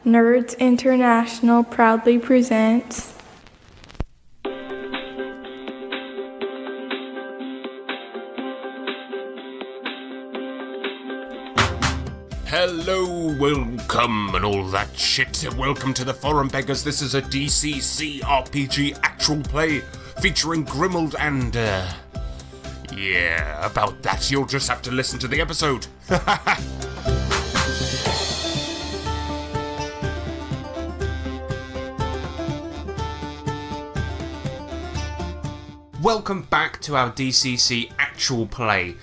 Nerds International proudly presents Hello, welcome, and all that shit. Welcome to the Forum Beggars. This is a DCC RPG actual play featuring Grimald and, yeah, about that. You'll just have to listen to the episode. Welcome back to our DCC actual play.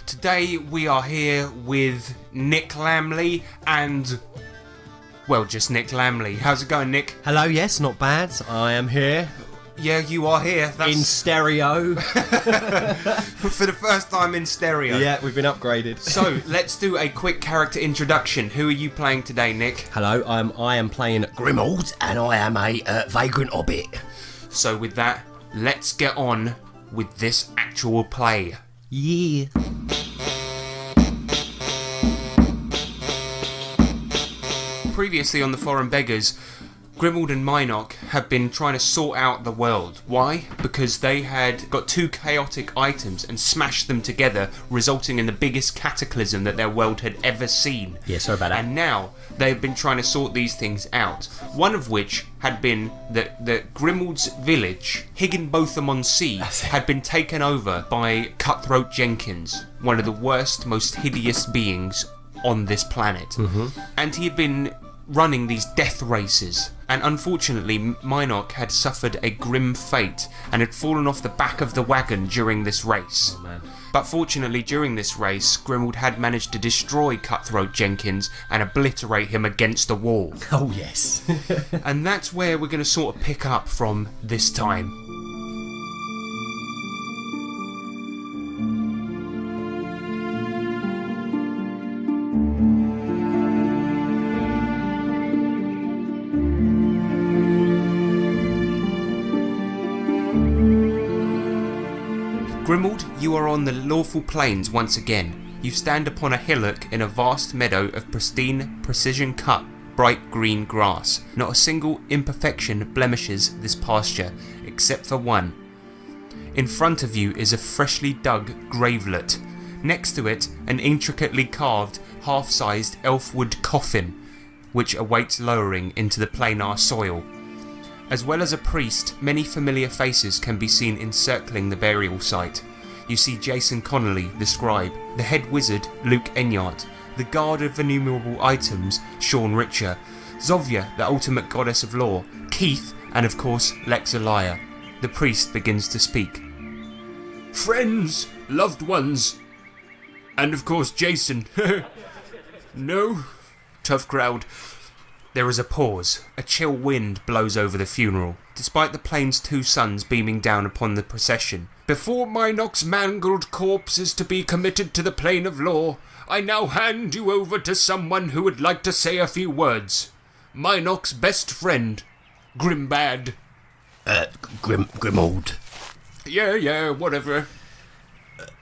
Today we are here with Nick Lamley and, well, just Nick Lamley. How's it going, Nick? Hello, yes, not bad. I am here. Yeah, you are here. In stereo. For the first time in stereo. Yeah, we've been upgraded. So, let's do a quick character introduction. Who are you playing today, Nick? Hello, I am playing Grimald, and I am a vagrant hobbit. So with that, let's get on with this actual play. Yeah. Previously on the Foreign Beggars, Grimald and Minoc have been trying to sort out the world. Why? Because they had got two chaotic items and smashed them together, resulting in the biggest cataclysm that their world had ever seen. Yeah, sorry about that. And now they've been trying to sort these things out. One of which had been that Grimald's village, Higginbotham-on-Sea, had been taken over by Cutthroat Jenkins, one of the worst, most hideous beings on this planet. And he had been running these death races, and unfortunately Minoc had suffered a grim fate and had fallen off the back of the wagon during this race. Oh, man. But fortunately during this race, Grimald had managed to destroy Cutthroat Jenkins and obliterate him against a wall. Oh, yes. And that's where we're going to sort of pick up from this time. Grimald, you are on the lawful plains once again. You stand upon a hillock in a vast meadow of pristine, precision-cut, bright green grass. Not a single imperfection blemishes this pasture, except for one. In front of you is a freshly dug gravelet. Next to it, an intricately carved, half-sized elfwood coffin, which awaits lowering into the planar soil. As well as a priest, many familiar faces can be seen encircling the burial site. You see Jason Connolly, the scribe, the head wizard, Luke Enyart, the guard of innumerable items, Sean Richer, Zovia, the ultimate goddess of law, Keith, and of course, Lexaliah. The priest begins to speak. Friends, loved ones, and of course Jason. No? Tough crowd. There is a pause. A chill wind blows over the funeral, despite the plane's two suns beaming down upon the procession. Before Minoc's mangled corpse is to be committed to the plane of law, I now hand you over to someone who would like to say a few words. Minoc's best friend, Grimbad. Grimald. Yeah, whatever.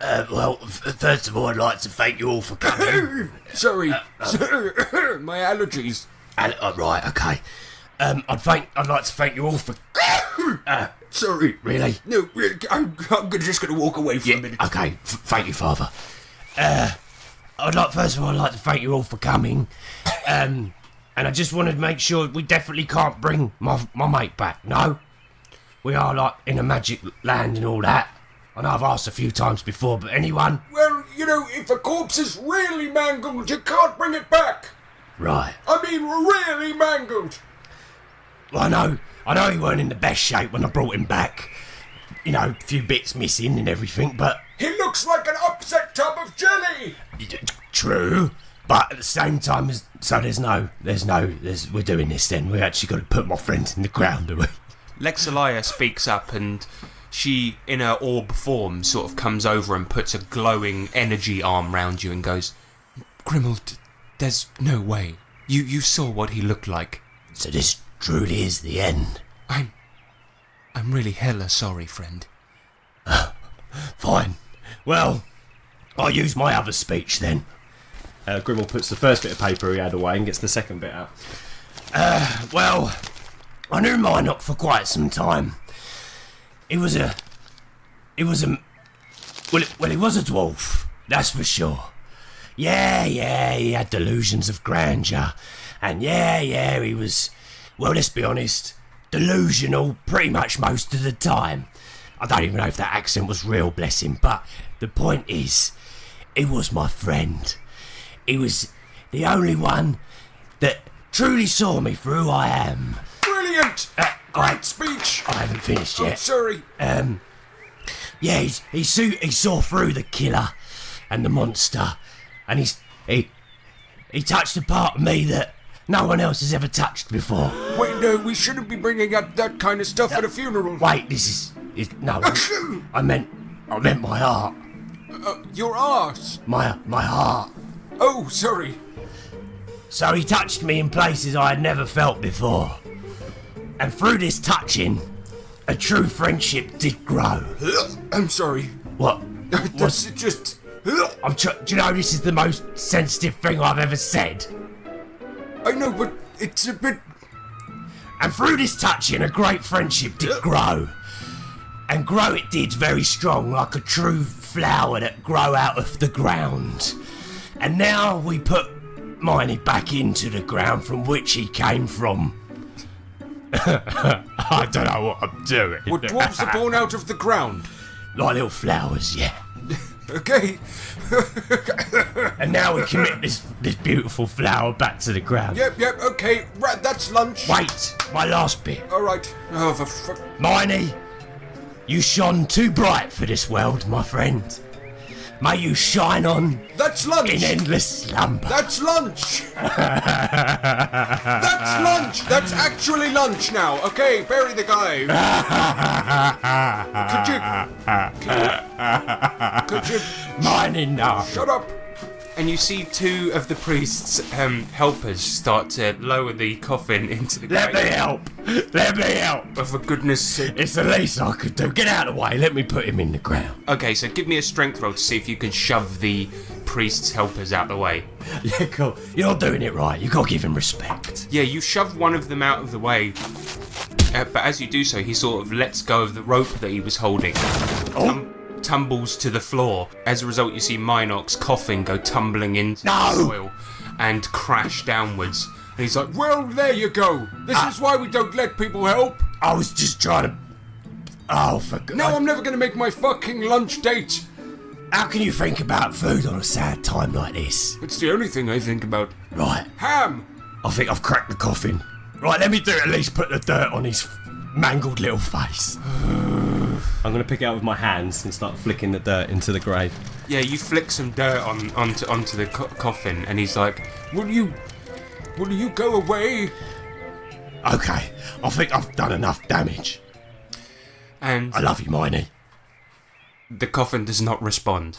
First of all, I'd like to thank you all for coming. Sorry. My allergies. Right, okay. I'd like to thank you all for... Sorry. Really? No, really, I'm just going to walk away for a minute. Okay, thank you, Father. First of all, I'd like to thank you all for coming. And I just wanted to make sure we definitely can't bring my mate back, no? We are, like, in a magic land and all that. I know I've asked a few times before, but anyone? Well, you know, if a corpse is really mangled, you can't bring it back. Right. I mean, really mangled. Well, I know he weren't in the best shape when I brought him back. You know, a few bits missing and everything, but... He looks like an upset tub of jelly. True, but at the same time, we're doing this then. We actually got to put my friends in the ground, do we? Lexaliah speaks up and she, in her orb form, sort of comes over and puts a glowing energy arm round you and goes, Grimald, there's no way. You saw what he looked like. So this truly is the end. I'm really hella sorry, friend. Fine. Well, I'll use my other speech then. Grimald puts the first bit of paper he had away and gets the second bit out. Well, I knew Minoc for quite some time. He was a dwarf, that's for sure. Yeah, he had delusions of grandeur. And yeah, he was, well, let's be honest, delusional pretty much most of the time. I don't even know if that accent was real, bless him, but the point is, he was my friend. He was the only one that truly saw me for who I am. Brilliant! Great speech! I haven't finished yet. I'm sorry. Yeah, he saw through the killer and the monster, and he touched a part of me that no one else has ever touched before. Wait, no, we shouldn't be bringing up that kind of stuff at a funeral. Wait, this is no. I meant my heart. Your arse. My heart. Oh, sorry. So he touched me in places I had never felt before, and through this touching, a true friendship did grow. I'm sorry. What? That's just... Do you know this is the most sensitive thing I've ever said? I know, but it's a bit... And through this touching, a great friendship did grow. And grow it did very strong, like a true flower that grow out of the ground. And now we put Miney back into the ground from which he came from. I don't know what I'm doing. Were dwarves are born out of the ground? Like little flowers, yeah. Okay. And now we commit this beautiful flower back to the ground. Yep, okay. Right, that's lunch. Wait, my last bit. Alright. Oh, for fuck... Miney, you shone too bright for this world, my friend. May you shine on That's lunch! in endless slumber. That's lunch! That's lunch! That's actually lunch now. Okay, bury the guy. Could you Mine enough. shut up? And you see two of the priest's helpers start to lower the coffin into the Let me grave. help. Let me help. Oh, for goodness sake. It's the least I could do. Get out of the way. Let me put him in the ground. Okay, so give me a strength roll to see if you can shove the priest's helpers out the way. Yeah, cool. You're doing it right. You gotta give him respect. Yeah, you shove one of them out of the way, but as you do so, he sort of lets go of the rope that he was holding. Tumbles to the floor. As a result, you see Minoc's coffin go tumbling into the soil and crash downwards. And he's like, Well, there you go. This is why we don't let people help. I was just trying to... Oh, for God. Now I'm never going to make my fucking lunch date. How can you think about food on a sad time like this? It's the only thing I think about. Right. Ham. I think I've cracked the coffin. Right, let me do at least put the dirt on his mangled little face. I'm going to pick it up with my hands and start flicking the dirt into the grave. yeah, you flick some dirt onto the coffin, and he's like, Will you go away? Okay, I think I've done enough damage. and I love you, Miney. the coffin does not respond.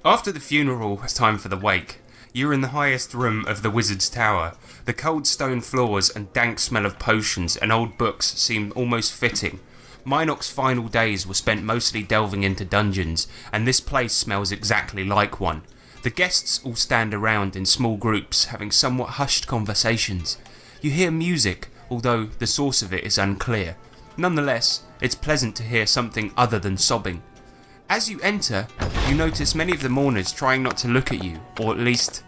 After the funeral, it's time for the wake. You're in the highest room of the wizard's tower. The cold stone floors and dank smell of potions and old books seem almost fitting. Minoc's final days were spent mostly delving into dungeons, and this place smells exactly like one. The guests all stand around in small groups, having somewhat hushed conversations. You hear music, although the source of it is unclear. Nonetheless, it's pleasant to hear something other than sobbing. As you enter, you notice many of the mourners trying not to look at you, or at least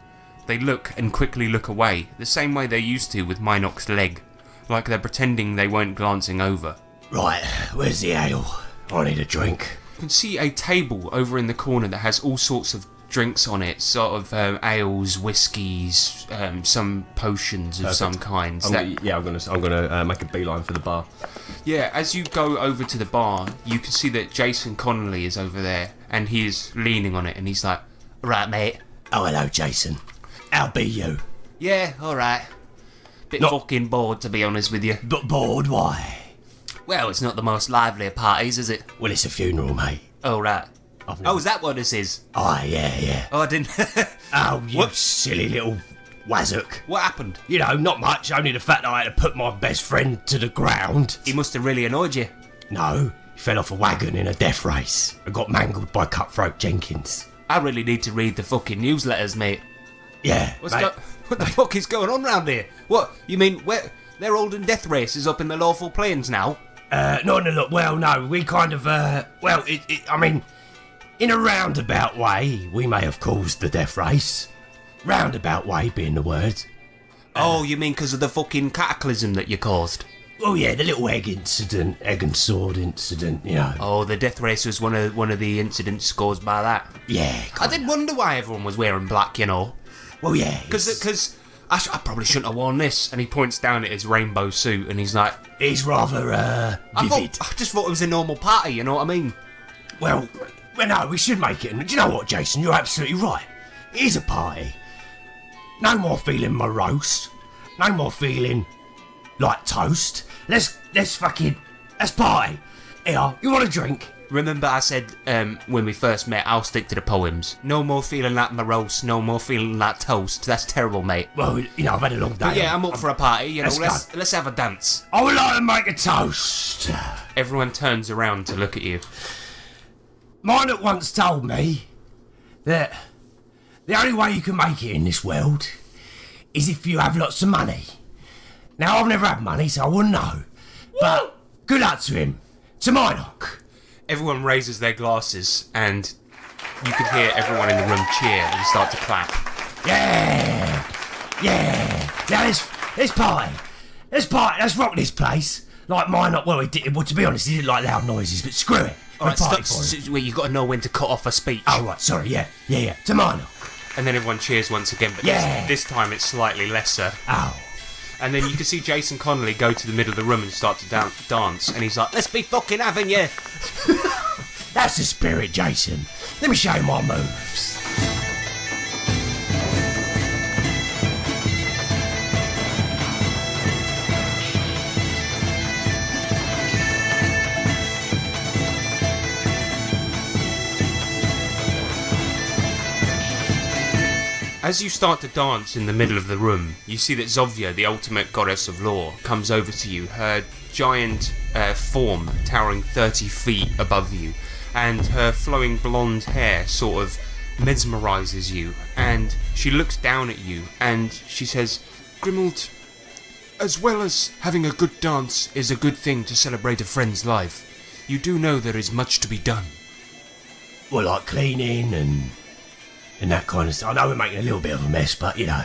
they look and quickly look away, the same way they used to with Minoc's leg, like they're pretending they weren't glancing over. Right, where's the ale? I need a drink. You can see a table over in the corner that has all sorts of drinks on it, sort of ales, whiskies, some potions of some kind. I'm gonna make a beeline for the bar. Yeah, as you go over to the bar, you can see that Jason Connolly is over there, and he is leaning on it, and he's like, "Right, mate." Oh, hello, Jason. How be you? Yeah, alright. Bit fucking bored, to be honest with you. But bored, why? Well, it's not the most lively of parties, is it? Well, it's a funeral, mate. Oh, right. I've Oh, is that what this is? Oh, yeah. Oh, I didn't... Oh, you What? silly little wazzock. What happened? You know, not much, only the fact that I had to put my best friend to the ground. He must have really annoyed you. No, he fell off a wagon in a death race and got mangled by Cutthroat Jenkins. I really need to read the fucking newsletters, mate. Yeah, What the fuck is going on round here? What, you mean, they're holding death races up in the lawful plains now? Not in a lot. Well, no, we kind of, I mean, in a roundabout way, we may have caused the death race. Roundabout way being the word. Oh, you mean because of the fucking cataclysm that you caused? Oh yeah, the little egg and sword incident, you know. Oh, the death race was one of the incidents caused by that. Yeah. I did wonder why everyone was wearing black, you know. Well, yeah. Because I probably shouldn't have worn this. And he points down at his rainbow suit and he's like... It's rather, vivid. I just thought it was a normal party, you know what I mean? Well, no, we should make it. And do you know what, Jason? You're absolutely right. It is a party. No more feeling morose. No more feeling like toast. Let's party. Here, you want a drink? Remember I said when we first met, I'll stick to the poems. No more feeling like morose, no more feeling like toast. That's terrible, mate. Well, you know, I've had a long day. But yeah, I'm up for a party, you know, Let's let's have a dance. I would like to make a toast. Everyone turns around to look at you. Minot once told me that the only way you can make it in this world is if you have lots of money. Now, I've never had money, so I wouldn't know. But good luck to him. To Minot. Everyone raises their glasses and you can hear everyone in the room cheer and start to clap. Yeah. Now, let's party. Let's rock this place. Like Minot, well, to be honest, he didn't like loud noises, but screw it. Alright, well, you've got to know when to cut off a speech. Oh, right, sorry, yeah. To Minot. And then everyone cheers once again, but this time it's slightly lesser. Oh. And then you can see Jason Connolly go to the middle of the room and start to dance, and he's like, let's be fucking having you! That's the spirit, Jason. Let me show you my moves. As you start to dance in the middle of the room, you see that Zovia, the ultimate goddess of law, comes over to you, her giant form towering 30 feet above you, and her flowing blonde hair sort of mesmerises you, and she looks down at you, and she says, Grimald, as well as having a good dance is a good thing to celebrate a friend's life, you do know there is much to be done. Well, like cleaning and that kind of stuff. I know we're making a little bit of a mess, but you know.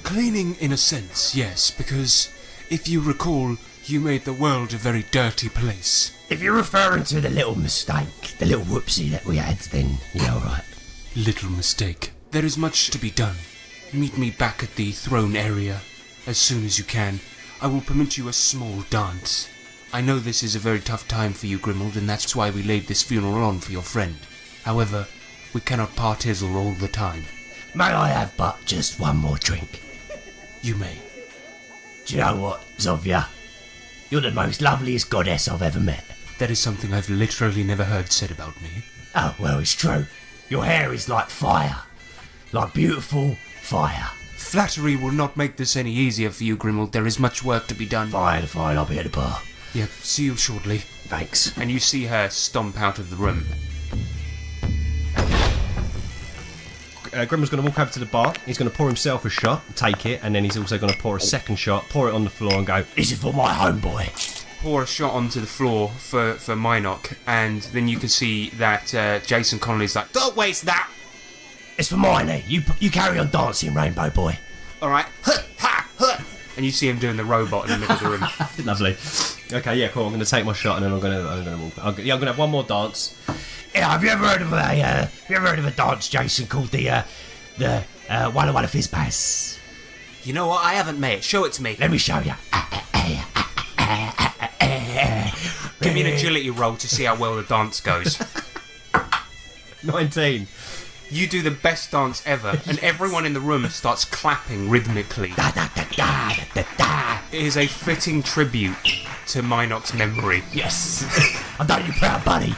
Cleaning in a sense, yes, because if you recall, you made the world a very dirty place. If you're referring to the little mistake, the little whoopsie that we had, then you're alright. Little mistake. There is much to be done. Meet me back at the throne area as soon as you can. I will permit you a small dance. I know this is a very tough time for you, Grimald, and that's why we laid this funeral on for your friend. However, we cannot partizzle all the time. May I have but just one more drink? You may. Do you know what, Zovia? You're the most loveliest goddess I've ever met. That is something I've literally never heard said about me. Oh, well, it's true. Your hair is like fire. Like beautiful fire. Flattery will not make this any easier for you, Grimald. There is much work to be done. Fine, I'll be at the bar. Yeah, see you shortly. Thanks. And you see her stomp out of the room. Grimald's going to walk over to the bar. He's going to pour himself a shot, take it, and then he's also going to pour a second shot, pour it on the floor, and go, This is for my homeboy. Pour a shot onto the floor for Minot, and then you can see that Jason Connolly's like, don't waste that! It's for mine, eh? You carry on dancing, Rainbow Boy. Alright, and you see him doing the robot in the middle of the room. Lovely. Okay, yeah, cool. I'm going to take my shot, and then I'm going to walk. I'm going to have one more dance. Yeah, have you ever heard of a dance, Jason, called the Walla Walla Fizz Pass? You know what? I haven't, mate. Show it to me. Let me show you. Give me an agility roll to see how well the dance goes. 19. You do the best dance ever, and everyone in the room starts clapping rhythmically. It is a fitting tribute to Minot's memory. Yes. I've done you proud, buddy.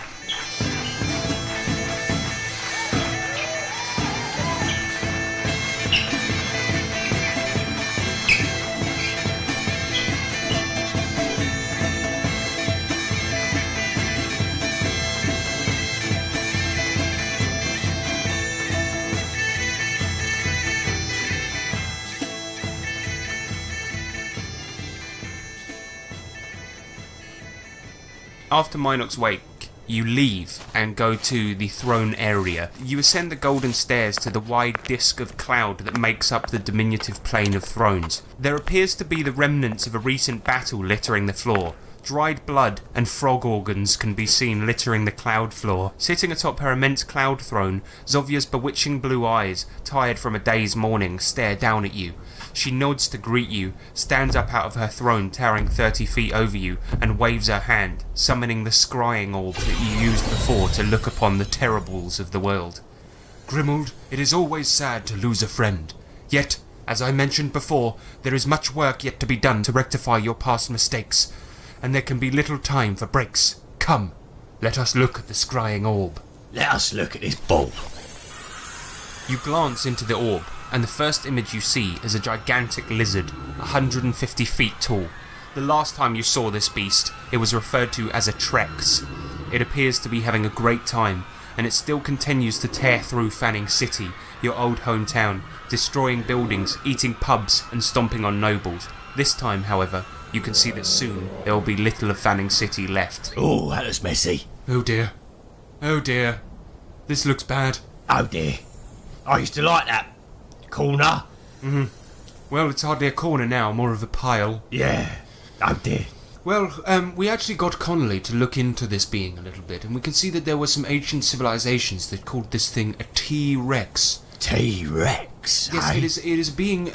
After Minok's wake, you leave and go to the throne area. You ascend the golden stairs to the wide disc of cloud that makes up the diminutive plane of thrones. There appears to be the remnants of a recent battle littering the floor. Dried blood and frog organs can be seen littering the cloud floor. Sitting atop her immense cloud throne, Zovya's bewitching blue eyes, tired from a day's mourning, stare down at you. She nods to greet you, stands up out of her throne towering 30 feet over you, and waves her hand, summoning the scrying orb that you used before to look upon the terribles of the world. Grimald, it is always sad to lose a friend. Yet, as I mentioned before, there is much work yet to be done to rectify your past mistakes, and there can be little time for breaks. Come, let us look at the scrying orb. Let us look at this ball. You glance into the orb, and the first image you see is a gigantic lizard, 150 feet tall. The last time you saw this beast, it was referred to as a Trex. It appears to be having a great time, and it still continues to tear through Fanning City, your old hometown, destroying buildings, eating pubs, and stomping on nobles. This time, however, you can see that soon there will be little of Fanning City left. Oh, that was messy. Oh dear. Oh dear. This looks bad. Oh dear. I used to like that corner. Well, it's hardly a corner now, more of a pile. Yeah. Oh dear. Well, we actually got Connolly to look into this being a little bit, and we can see that there were some ancient civilizations that called this thing a T-Rex. T-Rex, Yes, eh? it is a being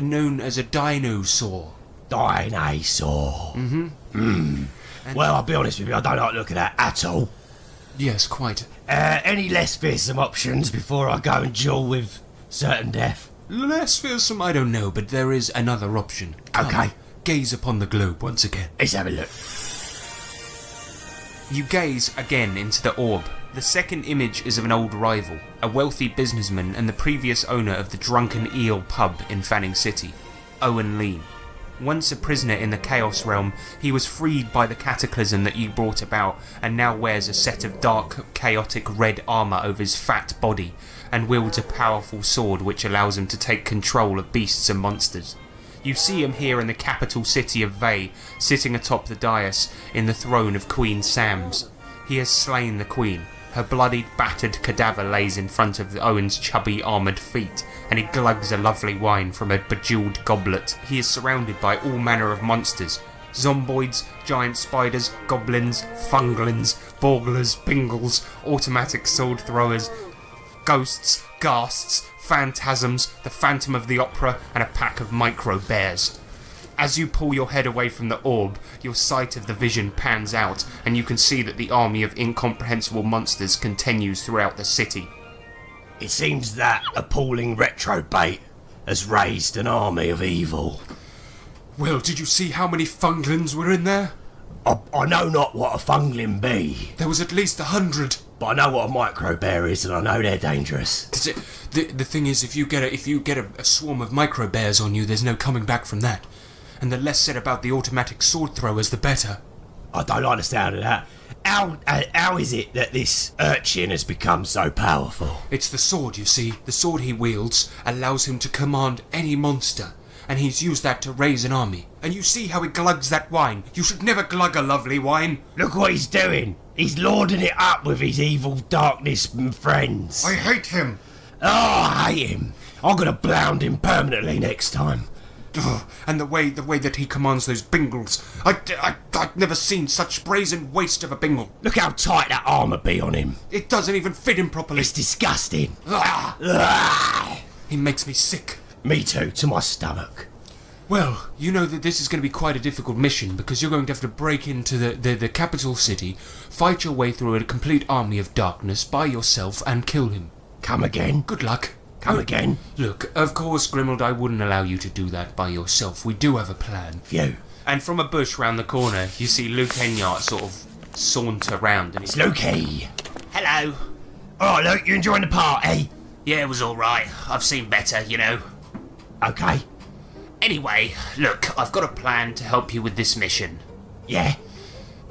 known as a dinosaur. Dinosaur. Well, I'll be honest with you, I don't like looking at that at all. Yes, quite. Any less fearsome options before I go and duel with certain death? Less fearsome, I don't know, but there is another option. Come, Okay. gaze upon the globe once again. Let's have a look. You gaze again into the orb. The second image is of an old rival, a wealthy businessman and the previous owner of the Drunken Eel pub in Fanning City, Owen Lean. Once a prisoner in the Chaos Realm, he was freed by the cataclysm that you brought about, and now wears a set of dark, chaotic red armour over his fat body, and wields a powerful sword which allows him to take control of beasts and monsters. You see him here in the capital city of Vey, sitting atop the dais in the throne of Queen Sams. He has slain the queen. Her bloodied, battered cadaver lays in front of Owen's chubby, armoured feet, and he glugs a lovely wine from a bejewelled goblet. He is surrounded by all manner of monsters. Zomboids, giant spiders, goblins, funglins, borglers, bingles, automatic sword throwers, ghosts, ghasts, phantasms, the Phantom of the Opera, and a pack of micro bears. As you pull your head away from the orb, your sight of the vision pans out, and you can see that the army of incomprehensible monsters continues throughout the city. It seems that appalling retrobait has raised an army of evil. Well, did you see how many funglins were in there? I know not what a fungling be, There was at least 100. but I know what a micro bear is, and I know they're dangerous. The thing is, if you get a swarm of micro bears on you, there's no coming back from that. And the less said about the automatic sword throwers, the better. I don't like the sound of that. How is it that this urchin has become so powerful? It's the sword, you see. The sword he wields allows him to command any monster, and he's used that to raise an army. And you see how he glugs that wine. You should never glug a lovely wine. Look what he's doing. He's lording it up with his evil darkness and friends. I hate him. Oh, I hate him. I'm gonna blound him permanently next time. Ugh, and the way that he commands those bingles. I've never seen such brazen waste of a bingle. Look how tight that armour be on him. It doesn't even fit him properly. It's disgusting. Ah, Ah. he makes me sick. Me too, to my stomach. Well, you know that this is going to be quite a difficult mission because you're going to have to break into the capital city, fight your way through a complete army of darkness by yourself and kill him. Come again? Good luck. Come again? Look, of course, Grimald, I wouldn't allow you to do that by yourself. We do have a plan. Phew. And from a bush round the corner, you see Luke Enyart sort of saunter round, and It's he's Lukey. "Hello." Alright, Luke, you enjoying the party? "Yeah, it was alright. I've seen better, you know. Okay. Anyway, look, I've got a plan to help you with this mission. Yeah?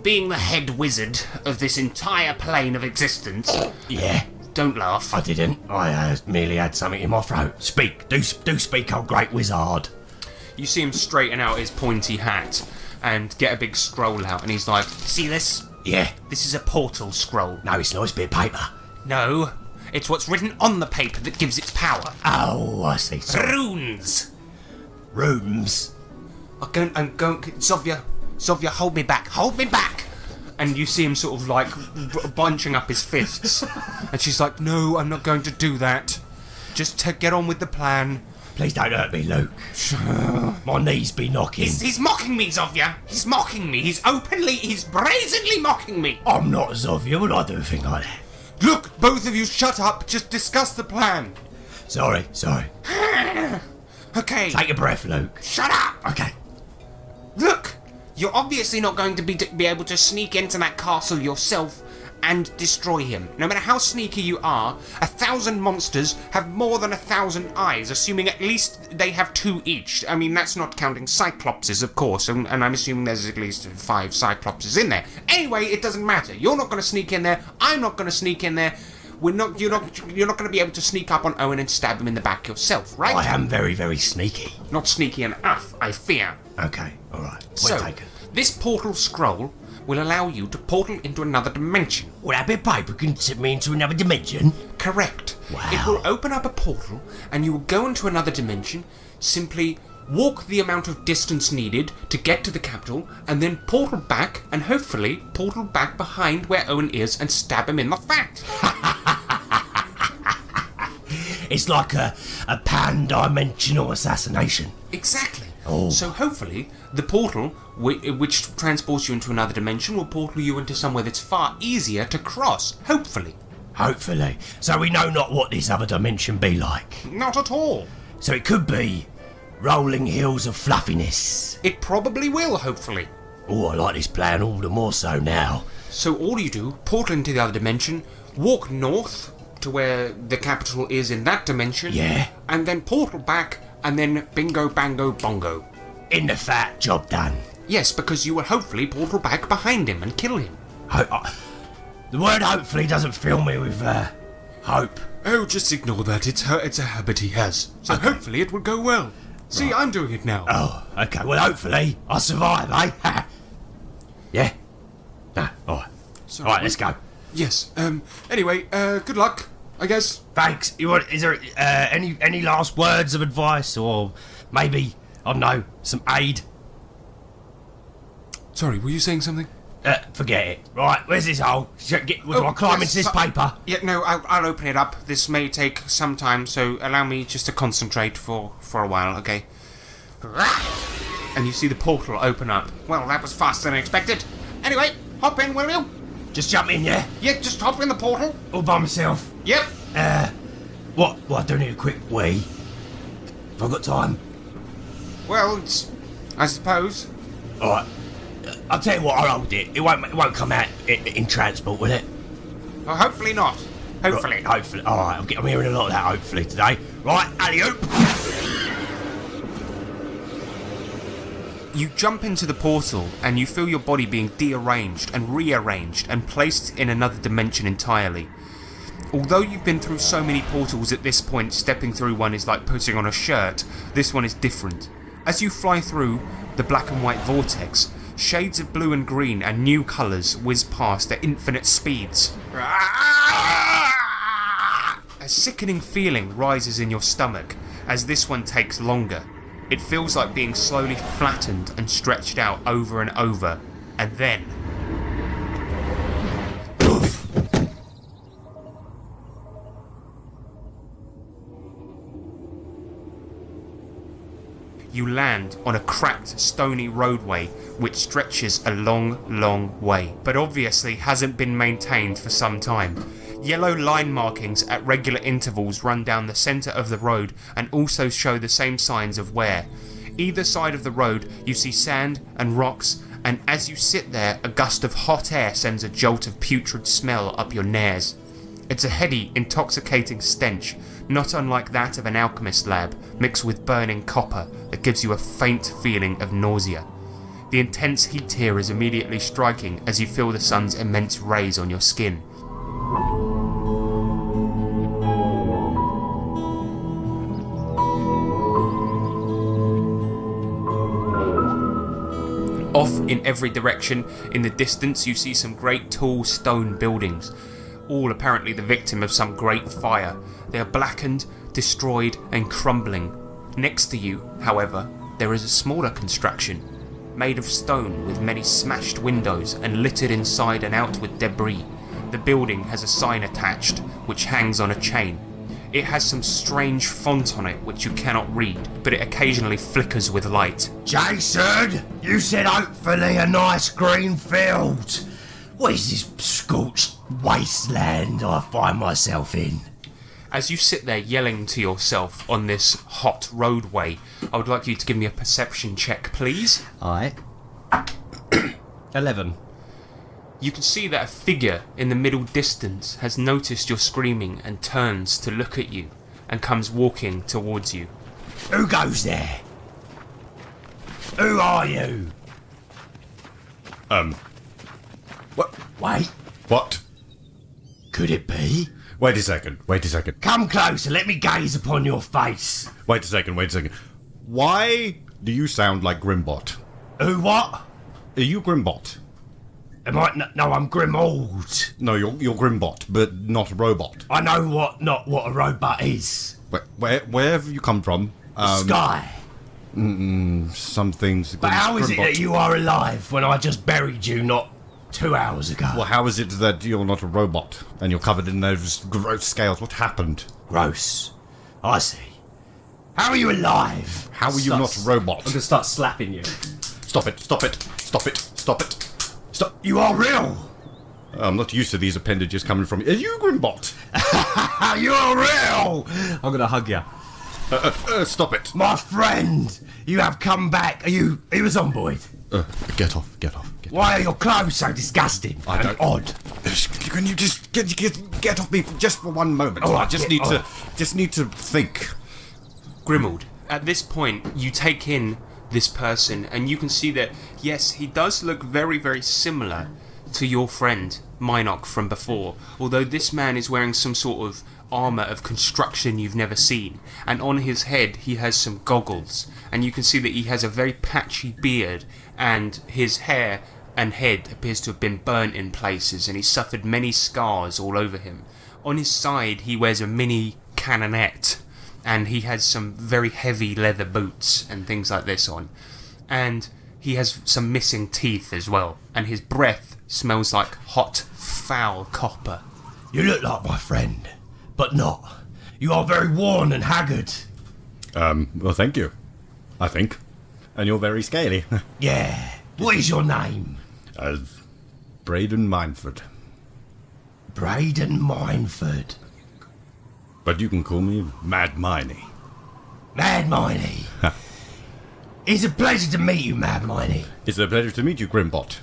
Being the head wizard of this entire plane of existence..." Yeah? Don't laugh. I didn't. I merely had something in my throat. Speak. Do speak, old great wizard. You see him straighten out his pointy hat and get a big scroll out, and he's like, "See this? Yeah. This is a portal scroll. No, it's not. It's a bit of paper. No, it's what's written on the paper that gives its power. Oh, I see. Sorry. Runes. Rooms. I'm going, Zovia, hold me back, And you see him sort of like bunching up his fists. And she's like, no, I'm not going to do that. Just get on with the plan. Please don't hurt me, Luke. My knees be knocking. He's mocking me, Zovia. He's mocking me. He's brazenly mocking me. I'm not Zovia. Would I do a thing like that? Look, both of you shut up. Just discuss the plan. Sorry. Okay. Take a breath, Luke. Shut up. Okay. Look, you're obviously not going to be able to sneak into that castle yourself and destroy him. No matter how sneaky you are, 1,000 monsters have more than 1,000 eyes, assuming at least they have 2 each. I mean, that's not counting Cyclopses, of course, and I'm assuming there's at least 5 Cyclopses in there. Anyway, it doesn't matter. You're not going to sneak in there. I'm not going to sneak in there. You're not going to be able to sneak up on Owen and stab him in the back yourself, right? I am very, very sneaky. Not sneaky enough, I fear. Okay, alright. So, this portal scroll will allow you to portal into another dimension. Well, that bit of paper can tip me into another dimension? Correct. Wow. It will open up a portal, and you will go into another dimension, simply walk the amount of distance needed to get to the capital, and then portal back, and hopefully portal back behind where Owen is and stab him in the fat. It's like a pan-dimensional assassination. Exactly. Oh. So hopefully the portal, which transports you into another dimension, will portal you into somewhere that's far easier to cross. Hopefully. Hopefully. So we know not what this other dimension be like. Not at all. So it could be rolling hills of fluffiness. It probably will, hopefully. Oh, I like this plan all the more so now. So all you do, portal into the other dimension, walk north to where the capital is in that dimension. Yeah. And then portal back, and then bingo, bango, bongo. In the fat, job done. Yes, because you will hopefully portal back behind him and kill him. The word hopefully doesn't fill me with hope. Oh, just ignore that. It's a habit he has. So hopefully it will go well. See, I'm doing it now. Oh, okay. Well, hopefully I'll survive, eh? Yeah? No, alright. So Alright, let's go. Yes. Anyway, good luck, I guess. Thanks. Is there any last words of advice, or maybe, I don't know, some aid? Sorry, were you saying something? Forget it. Right, where's this hole? Do I climb into this paper? Yeah, no, I'll open it up. This may take some time, so allow me just to concentrate for a while, okay? And you see the portal open up. Well, that was faster than expected. Anyway, hop in, will you? Just jump in, yeah? Yeah, just hop in the portal. All by myself. Yep. What? Well, I do need a quick wee. Have I got time? Well, I suppose. Alright. I'll tell you what, I'll hold it. It won't come out in transport, will it? Well, hopefully not. Hopefully. Right, hopefully. Alright, I'm hearing a lot of that hopefully today. Right, alley-oop. You jump into the portal and you feel your body being dearranged and rearranged and placed in another dimension entirely. Although you've been through so many portals at this point, stepping through one is like putting on a shirt, this one is different. As you fly through the black and white vortex, shades of blue and green and new colours whiz past at infinite speeds. A sickening feeling rises in your stomach as this one takes longer. It feels like being slowly flattened and stretched out over and over, and then... You land on a cracked, stony roadway which stretches a long, long way, but obviously hasn't been maintained for some time. Yellow line markings at regular intervals run down the centre of the road and also show the same signs of wear. Either side of the road you see sand and rocks, and as you sit there a gust of hot air sends a jolt of putrid smell up your nares. It's a heady, intoxicating stench, not unlike that of an alchemist lab, mixed with burning copper that gives you a faint feeling of nausea. The intense heat here is immediately striking as you feel the sun's immense rays on your skin. Off in every direction, in the distance, you see some great tall stone buildings, all apparently the victim of some great fire. They are blackened, destroyed, and crumbling. Next to you, however, there is a smaller construction, made of stone with many smashed windows and littered inside and out with debris. The building has a sign attached, which hangs on a chain. It has some strange font on it which you cannot read, but it occasionally flickers with light. Jason, you said hopefully a nice green field. What is this scorched wasteland I find myself in? As you sit there yelling to yourself on this hot roadway, I would like you to give me a perception check, please. Alright. 11. You can see that a figure in the middle distance has noticed your screaming and turns to look at you and comes walking towards you. Who goes there? Who are you? What? Wait, What? could it be? Wait a second. Wait a second. Come closer, let me gaze upon your face. Wait a second. Wait a second. Why do you sound like Grimbot? Who what? Are you Grimbot? Am I? No, I'm Grimald. No, you're Grimbot, but not a robot. I know not what a robot is. Where have you come from? Sky. Some things. But how is it that you are alive when I just buried you not 2 hours ago? Well, how is it that you're not a robot and you're covered in those gross scales? What happened? Gross. I see. How are you alive? How are you not a robot? I'm gonna start slapping you. Stop it! Stop it! Stop it! Stop it! Stop! You are real. I'm not used to these appendages coming from you. Are you Grimbot? You are real. I'm gonna hug you. Stop it! My friend, you have come back. Are you a zomboid? Get off! Get off! Why are your clothes so disgusting I and don't- odd? Can you just get off me for just for one moment? All right, I just need to think. Grimald, at this point, you take in this person and you can see that, yes, he does look very, very similar to your friend, Minoc, from before, although this man is wearing some sort of armour of construction you've never seen, and on his head he has some goggles, and you can see that he has a very patchy beard, and his hair and head appears to have been burnt in places, and he suffered many scars all over him. On his side he wears a mini cannonette, and he has some very heavy leather boots and things like this on, and he has some missing teeth as well, and his breath smells like hot, foul copper. You look like my friend, but not. You are very worn and haggard. Well, thank you. I think. And you're very scaly. Yeah. What is your name? Braden Mineford. Braden Mineford. But you can call me Mad Miney. Mad Miney. It's a pleasure to meet you, Mad Miney. It's a pleasure to meet you, Grimbot.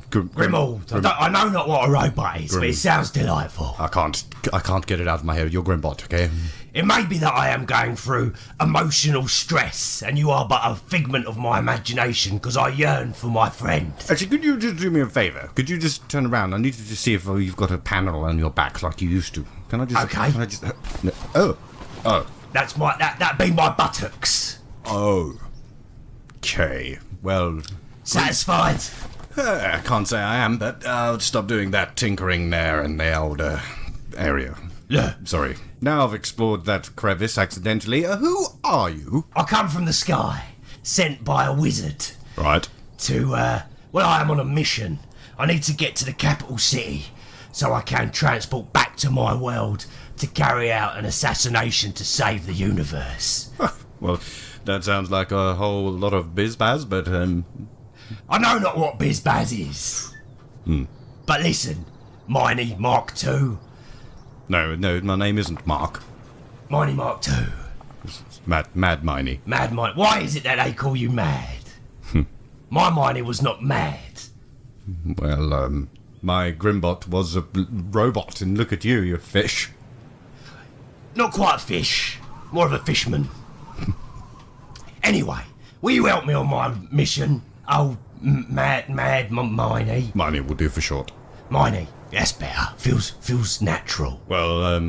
Grimald. I know not what a robot is, but it sounds delightful. I can't get it out of my head. You're Grimbot, okay? It may be that I am going through emotional stress, and you are but a figment of my imagination, because I yearn for my friend. Actually, could you just do me a favour? Could you just turn around? I need to just see if you've got a panel on your back like you used to. Can I just... Okay. Can I just... no. Oh. That's my... That be my buttocks. Oh. Okay. Well... Satisfied? I can't say I am, but I'll stop doing that tinkering there in the old area. Yeah. Sorry. Now I've explored that crevice accidentally. Who are you? I come from the sky, sent by a wizard Right. to, well, I am on a mission. I need to get to the capital city so I can transport back to my world to carry out an assassination to save the universe. Well, that sounds like a whole lot of biz-baz, but, I know not what BizBaz is. But listen, Miney Mark II. No, my name isn't Mark. Miney Mark II. It's Mad Miney. Mad Miney. Why is it that they call you mad? My Miney was not mad. Well, my Grimbot was a robot, and look at you, you fish. Not quite a fish. More of a fishman. Anyway, will you help me on my mission? Oh, Mad Miney. Miney will do for short. Miney. That's better. Feels natural. Well,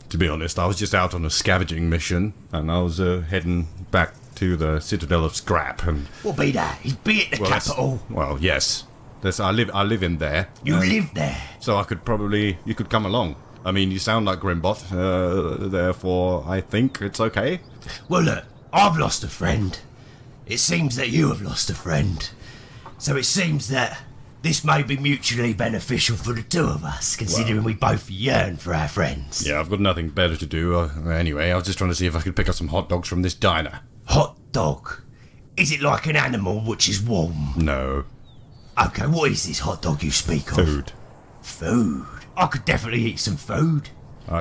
to be honest, I was just out on a scavenging mission, and I was heading back to the Citadel of Scrap, and What be that? He's be at the that's- capital. Well, yes. I live in there. You live there. So you could come along. I mean, you sound like Grimbot, therefore I think it's okay. Well, look, I've lost a friend. It seems that you have lost a friend. So it seems that this may be mutually beneficial for the two of us, considering we both yearn for our friends. Yeah, I've got nothing better to do. Anyway, I was just trying to see if I could pick up some hot dogs from this diner. Hot dog. Is it like an animal which is warm? No. Okay, what is this hot dog you speak of? Food. Food. I could definitely eat some food.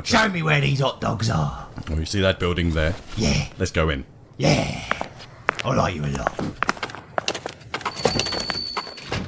Show me where these hot dogs are. Oh, you see that building there? Yeah, Let's go in. yeah. I like you a lot.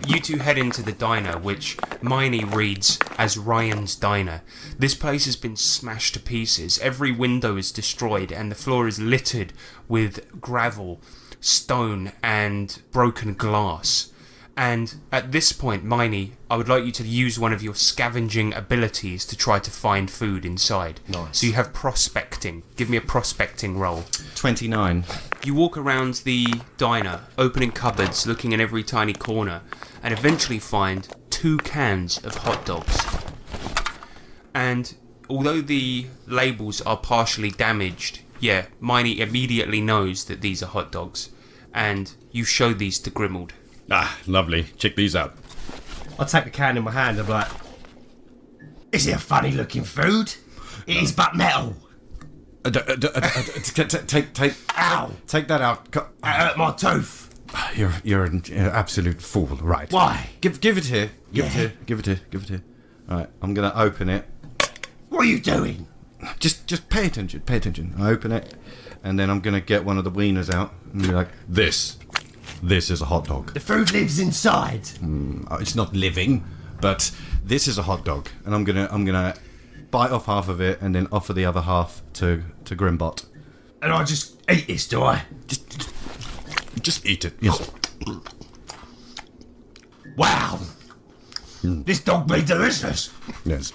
You two head into the diner, which Miney reads as Ryan's Diner. This place has been smashed to pieces. Every window is destroyed, and the floor is littered with gravel, stone, and broken glass. And at this point, Miney, I would like you to use one of your scavenging abilities to try to find food inside. Nice. So you have prospecting. Give me a prospecting roll. 29. You walk around the diner, opening cupboards, looking in every tiny corner, and eventually find 2 cans of hot dogs. And although the labels are partially damaged, Miney immediately knows that these are hot dogs, and you show these to Grimald. Ah, lovely. Check these out. I take the can in my hand and I'm like, Is it a funny looking food? It is but metal. Ow! Take that out. That hurt my tooth. You're an absolute fool, right? Why? Give it here. Give it here. Alright, I'm gonna open it. What are you doing? Just pay attention. I open it, and then I'm gonna get one of the wieners out and be like, this is a hot dog. The food lives inside. It's not living, but this is a hot dog, and I'm gonna bite off half of it and then offer the other half to Grimbot. And I just eat this, do I? Just eat it. Yes. Wow! This dog be delicious. Yes.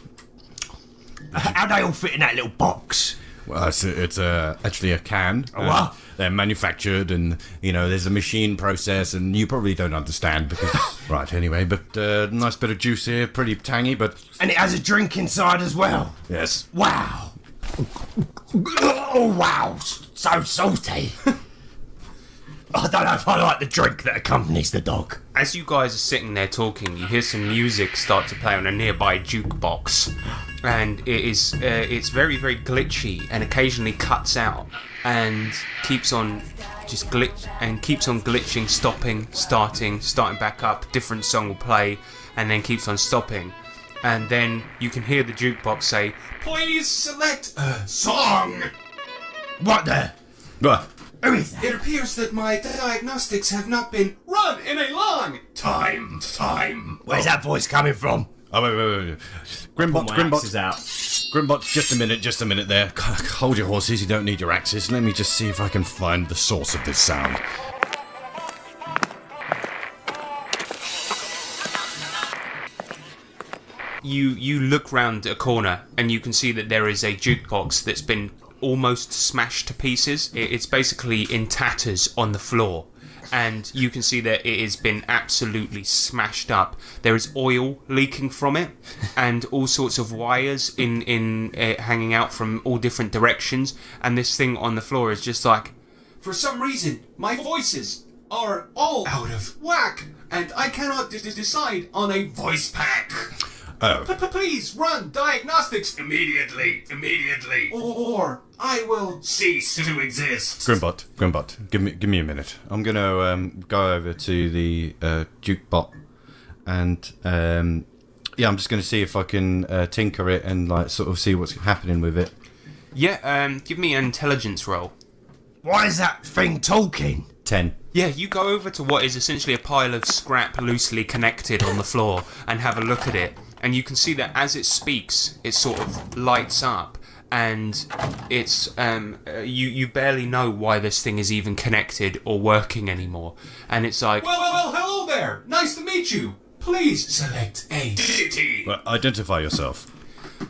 How they all fit in that little box? Well, it's actually a can. What? They're manufactured, and there's a machine process, and you probably don't understand because. Right. Anyway, but nice bit of juice here, pretty tangy, but And it has a drink inside as well. yes. Wow! Oh wow! So salty. I don't know if I like the drink that accompanies the dog. As you guys are sitting there talking, you hear some music start to play on a nearby jukebox, and it's very, very glitchy and occasionally cuts out and keeps on glitching, stopping, starting back up. Different song will play and then keeps on stopping, and then you can hear the jukebox say, "Please select a song." What the? Ah, Who is that? It appears that my diagnostics have not been run in a long time. Where's that voice coming from? oh, wait. pull my axes Grimbot. out. Grimbot, just a minute there. Hold your horses, you don't need your axes. Let me just see if I can find the source of this sound. You look round a corner and you can see that there is a jukebox that's been almost smashed to pieces. It's basically in tatters on the floor, and you can see that it has been absolutely smashed up. There is oil leaking from it, and all sorts of wires in hanging out from all different directions. And this thing on the floor is just like, for some reason, my voices are all out of whack, and I cannot decide on a voice pack. Oh. Please run diagnostics immediately, or I will cease to exist. Grimbot, give me a minute. I'm gonna go over to the jukebox, and I'm just gonna see if I can tinker it and sort of see what's happening with it. Yeah, give me an intelligence roll. Why is that thing talking? 10. Yeah, you go over to what is essentially a pile of scrap loosely connected on the floor and have a look at it. And you can see that as it speaks, it sort of lights up, and it's you barely know why this thing is even connected or working anymore. And it's like, well, hello there, nice to meet you. Please select a deity. Well, identify yourself.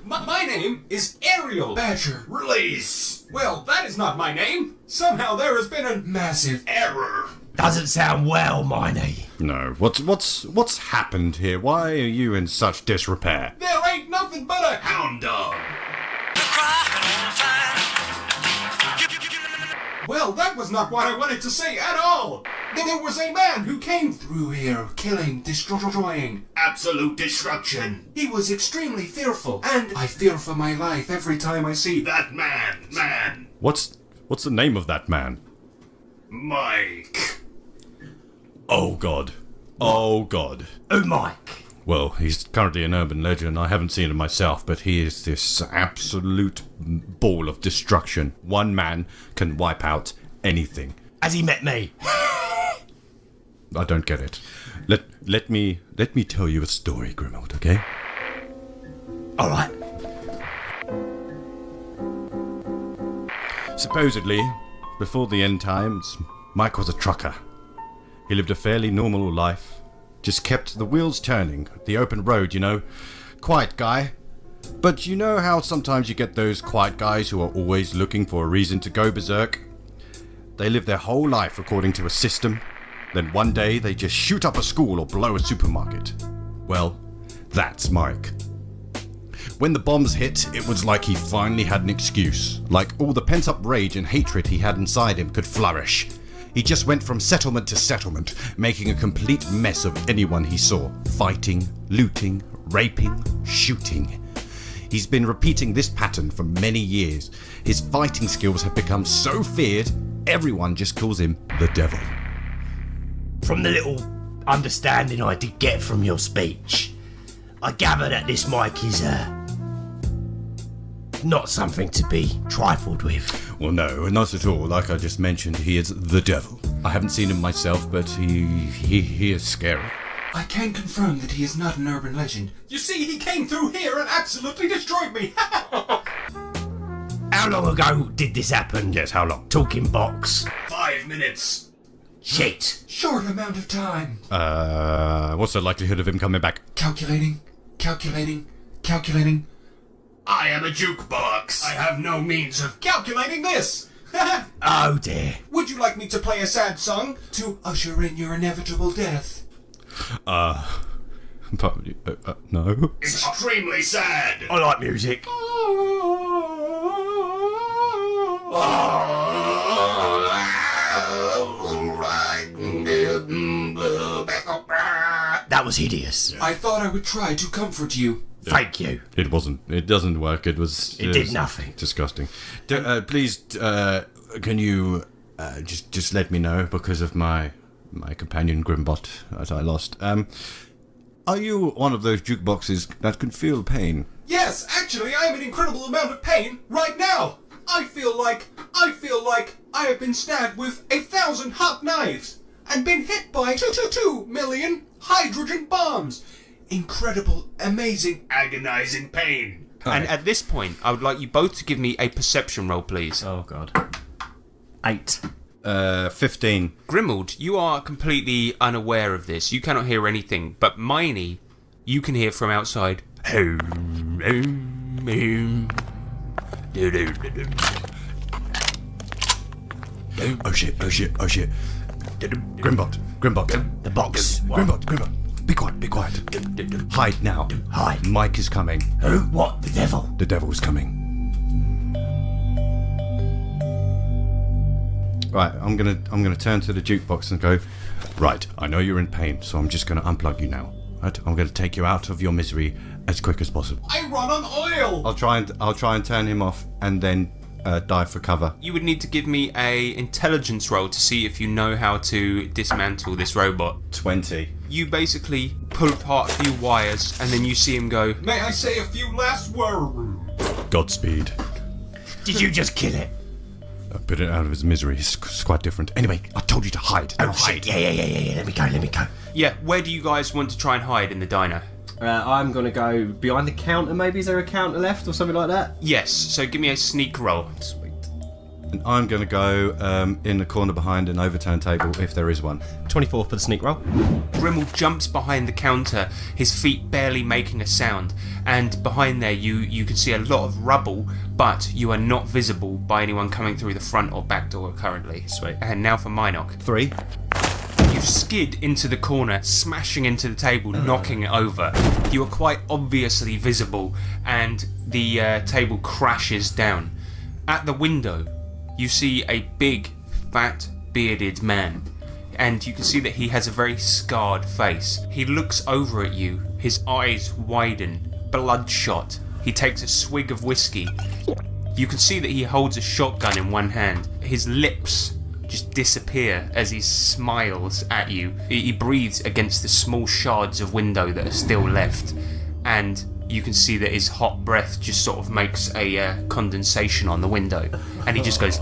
My name is Ariel Badger. Release! Well, that is not my name. Somehow there has been a massive error. Doesn't sound well, Miney. No, what's happened here? Why are you in such disrepair? There ain't nothing but a hound dog. Well, that was not what I wanted to say at all. There was a man who came through here, killing, destroying, absolute destruction. He was extremely fearful, and I fear for my life every time I see that man. What's the name of that man? Mike. Oh God. Oh God. Who, Mike? Well, he's currently an urban legend. I haven't seen him myself, but he is this absolute ball of destruction. One man can wipe out anything. Has he met me? I don't get it. Let me tell you a story, Grimald, okay? All right. Supposedly, before the end times, Mike was a trucker. He lived a fairly normal life. Just kept the wheels turning, the open road, you know. Quiet guy. But you know how sometimes you get those quiet guys who are always looking for a reason to go berserk? They live their whole life according to a system. Then one day they just shoot up a school or blow a supermarket. Well, that's Mike. When the bombs hit, it was like he finally had an excuse. Like all the pent-up rage and hatred he had inside him could flourish. He just went from settlement to settlement, making a complete mess of anyone he saw. Fighting, looting, raping, shooting. He's been repeating this pattern for many years. His fighting skills have become so feared, everyone just calls him the Devil. From the little understanding I did get from your speech, I gather that this Mike is, not something to be trifled with. Well, no, not at all. Like I just mentioned, he is the Devil. I haven't seen him myself, but he is scary. I can confirm that he is not an urban legend. You see, he came through here and absolutely destroyed me. How long ago did this happen? Yes, how long? Talking box. 5 minutes. Shit. Short amount of time. What's the likelihood of him coming back? Calculating. I am a jukebox. I have no means of calculating this. Oh dear. Would you like me to play a sad song to usher in your inevitable death? No. Extremely sad. I like music. That was hideous. I thought I would try to comfort you. Thank you. It wasn't. It doesn't work. It was. It did nothing. Disgusting. Please, can you just let me know because of my companion Grimbot that I lost. Are you one of those jukeboxes that can feel pain? Yes, actually, I am in incredible amount of pain right now. I feel like I have been stabbed with 1,000 hot knives and been hit by 2 million hydrogen bombs. Incredible, amazing, agonizing pain. And at this point, I would like you both to give me a perception roll, please. Oh God. 8. 15. Grimald, you are completely unaware of this. You cannot hear anything. But Miney, you can hear from outside. Oh shit. Grimbot. The box. Grimbot. Be quiet. Hide now. Hide. Mike is coming. Who? What? The devil? The devil's coming. Right, I'm gonna turn to the jukebox and go, right, I know you're in pain, so I'm just gonna unplug you now. Right? I'm gonna take you out of your misery as quick as possible. I run on oil. I'll try and turn him off and then dive for cover. You would need to give me a intelligence roll to see if you know how to dismantle this robot. 20. You basically pull apart a few wires and then you see him go, May I say a few last words? Godspeed. Did you just kill it? I put it out of his misery. It's quite different. Anyway, I told you to hide. Now hide. Shit. Yeah. Let me go. yeah, where do you guys want to try and hide in the diner? I'm gonna go behind the counter. Maybe is there a counter left or something like that? Yes, so give me a sneak roll. Sweet. And I'm going to go in the corner behind an overturned table, if there is one. 24 for the sneak roll. Grimald jumps behind the counter, his feet barely making a sound, and behind there you can see a lot of rubble, but you are not visible by anyone coming through the front or back door currently. Sweet. And now for Minoc. 3. You skid into the corner, smashing into the table, knocking it over. You are quite obviously visible, and the table crashes down. At the window, you see a big, fat, bearded man, and you can see that he has a very scarred face. He looks over at you, his eyes widen, bloodshot. He takes a swig of whiskey. You can see that he holds a shotgun in one hand. His lips just disappear as he smiles at you. He breathes against the small shards of window that are still left, and you can see that his hot breath just sort of makes a condensation on the window, and he just goes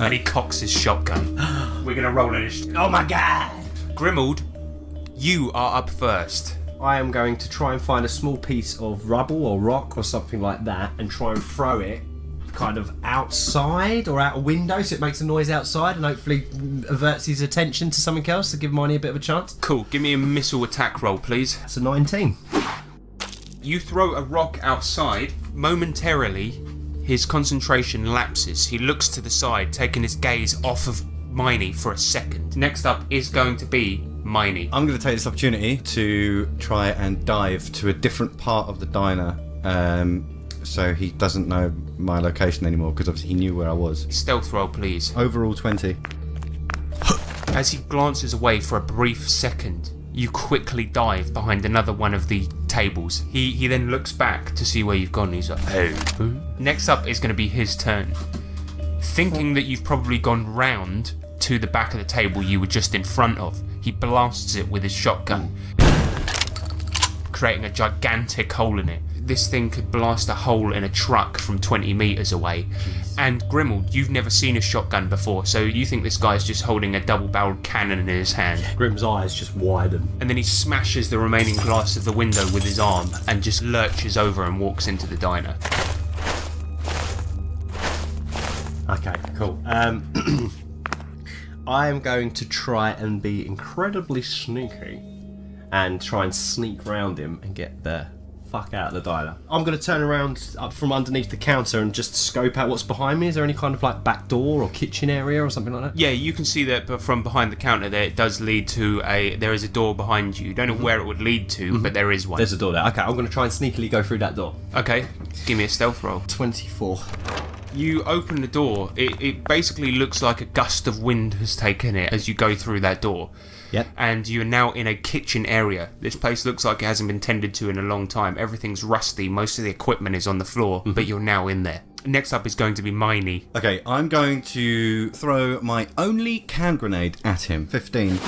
and he cocks his shotgun. We're gonna roll initiative. Oh my god! Grimald, you are up first. I am going to try and find a small piece of rubble or rock or something like that and try and throw it kind of outside or out a window so it makes a noise outside and hopefully averts his attention to something else to give Miney a bit of a chance. Cool, give me a missile attack roll, please. That's a 19. You throw a rock outside. Momentarily, his concentration lapses. He looks to the side, taking his gaze off of Miney for a second. Next up is going to be Miney. I'm going to take this opportunity to try and dive to a different part of the diner, so he doesn't know my location anymore, because obviously he knew where I was. Stealth roll, please. Overall 20. As he glances away for a brief second, you quickly dive behind another one of the tables. He then looks back to see where you've gone. He's like, hey. Next up is going to be his turn. Thinking that you've probably gone round to the back of the table you were just in front of, he blasts it with his shotgun, creating a gigantic hole in it. This thing could blast a hole in a truck from 20 metres away. And Grimald, you've never seen a shotgun before, so you think this guy's just holding a double-barreled cannon in his hand. Grim's eyes just widen. And then he smashes the remaining glass of the window with his arm and just lurches over and walks into the diner. Okay, cool. I am going to try and be incredibly sneaky and try and sneak round him and get the fuck out of the diner. I'm going to turn around up from underneath the counter and just scope out what's behind me. Is there any kind of like back door or kitchen area or something like that? Yeah, you can see that from behind the counter there, it does lead to there is a door behind you. You don't know where it would lead to, but there is one. There's a door there. Okay, I'm going to try and sneakily go through that door. Okay, give me a stealth roll. 24. You open the door. It basically looks like a gust of wind has taken it as you go through that door. Yep. And you're now in a kitchen area. This place looks like it hasn't been tended to in a long time. Everything's rusty. Most of the equipment is on the floor, but you're now in there. Next up is going to be Miney. Okay, I'm going to throw my only can grenade at him. 15.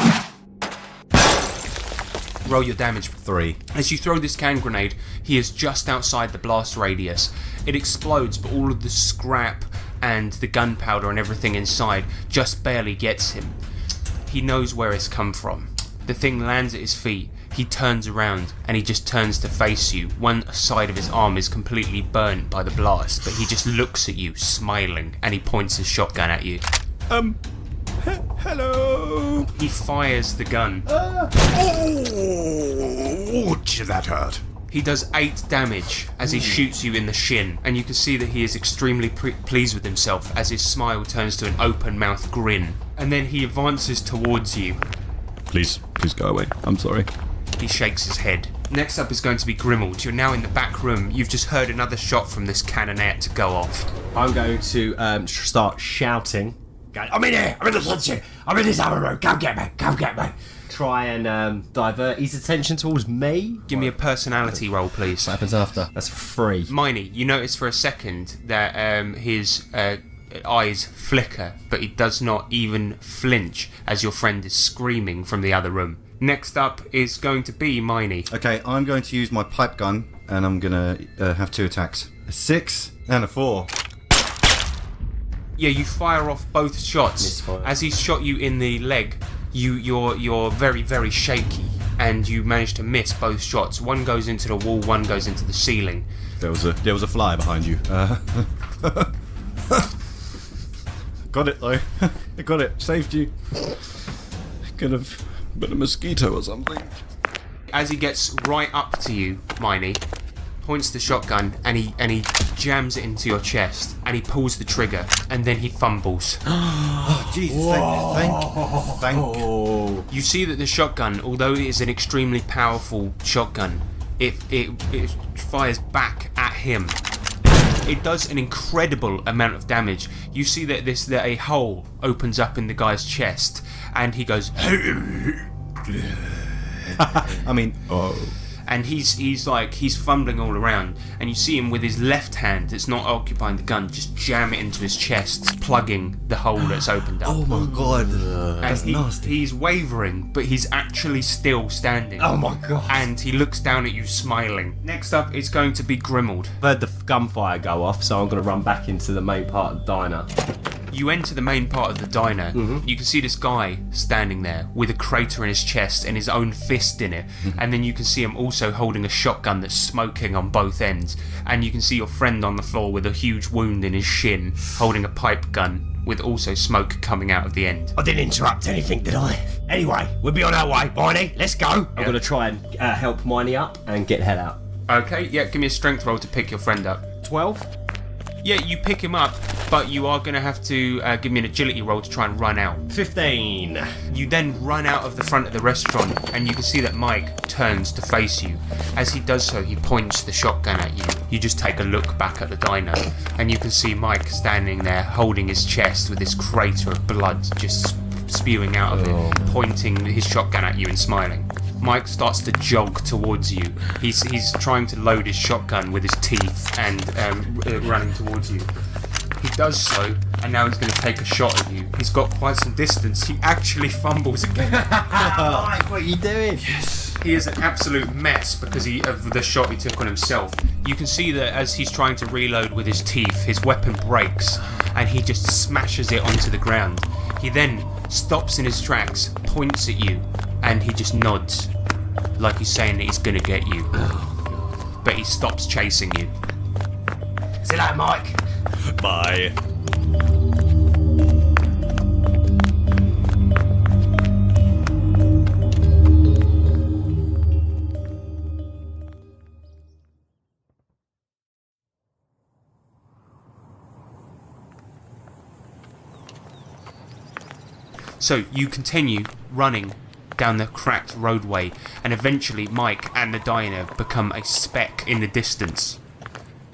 Roll your damage. 3. As you throw this can grenade, he is just outside the blast radius. It explodes, but all of the scrap and the gunpowder and everything inside just barely gets him. He knows where it's come from. The thing lands at his feet. He turns around and he just turns to face you. One side of his arm is completely burnt by the blast, but he just looks at you, smiling, and he points his shotgun at you. Hello. He fires the gun. Oh, did that hurt? He does 8 damage as he shoots you in the shin, and you can see that he is extremely pleased with himself as his smile turns to an open-mouthed grin. And then he advances towards you. Please go away. I'm sorry. He shakes his head. Next up is going to be Grimald. You're now in the back room. You've just heard another shot from this cannonette go off. I'm going to start shouting. I'm in here! I'm in the kitchen! I'm in this other room! Come get me! Come get me! Try and divert his attention towards me. Give me a personality roll, please. What happens after? That's 3. Miney, you notice for a second that his eyes flicker, but he does not even flinch as your friend is screaming from the other room. Next up is going to be Miney. Okay, I'm going to use my pipe gun, and I'm going to have 2 attacks. A 6 and a 4. Yeah, you fire off both shots. Misfire. As he shot you in the leg, you're very, very shaky. and you manage to miss both shots. One goes into the wall, one goes into the ceiling. There was a fly behind you. Got it though. I got it. Saved you. Could have been a mosquito or something. As he gets right up to you, Miney points the shotgun and he jams it into your chest and he pulls the trigger and then he fumbles. Oh Jesus! Thank. You see that the shotgun, although it is an extremely powerful shotgun, it fires back at him. It does an incredible amount of damage. You see that a hole opens up in the guy's chest, and he goes. I mean, And he's fumbling all around, and you see him with his left hand that's not occupying the gun just jam it into his chest, plugging the hole that's opened up. oh my god, and he's wavering, but he's actually still standing. Oh my god. And he looks down at you smiling. Next up, it's going to be Grimald. I've heard the gunfire go off, so I'm going to run back into the main part of the diner. You enter the main part of the diner. Mm-hmm. You can see this guy standing there with a crater in his chest and his own fist in it. And then you can see him also holding a shotgun that's smoking on both ends. And you can see your friend on the floor with a huge wound in his shin, holding a pipe gun with also smoke coming out of the end. I didn't interrupt anything, did I? Anyway, we'll be on our way, Barney. Let's go. I'm going to try and help Miney up and get the hell out. Okay, yeah, give me a strength roll to pick your friend up. 12? Yeah, you pick him up, but you are going to have to give me an agility roll to try and run out. 15. You then run out of the front of the restaurant, and you can see that Mike turns to face you. As he does so, he points the shotgun at you. You just take a look back at the diner, and you can see Mike standing there holding his chest with this crater of blood just spewing out of it, pointing his shotgun at you and smiling. Mike starts to jog towards you. He's trying to load his shotgun with his teeth and running towards you. He does so, and now he's going to take a shot at you. He's got quite some distance. He actually fumbles again. Mike, what are you doing? He is an absolute mess because of the shot he took on himself. You can see that as he's trying to reload with his teeth, his weapon breaks, and he just smashes it onto the ground. He then stops in his tracks, points at you, and he just nods, like he's saying that he's gonna get you. But he stops chasing you. See you later, Mike. bye. So you continue running down the cracked roadway, and eventually Mike and the diner become a speck in the distance.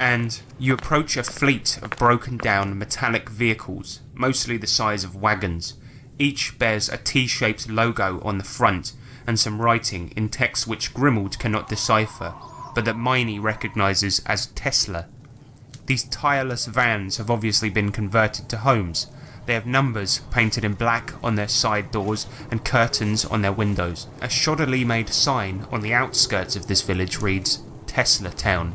And you approach a fleet of broken down metallic vehicles, mostly the size of wagons. Each bears a T-shaped logo on the front and some writing in text which Grimald cannot decipher, but that Miney recognises as Tesla. These tireless vans have obviously been converted to homes. They have numbers painted in black on their side doors and curtains on their windows. A shoddily made sign on the outskirts of this village reads, Tesla Town.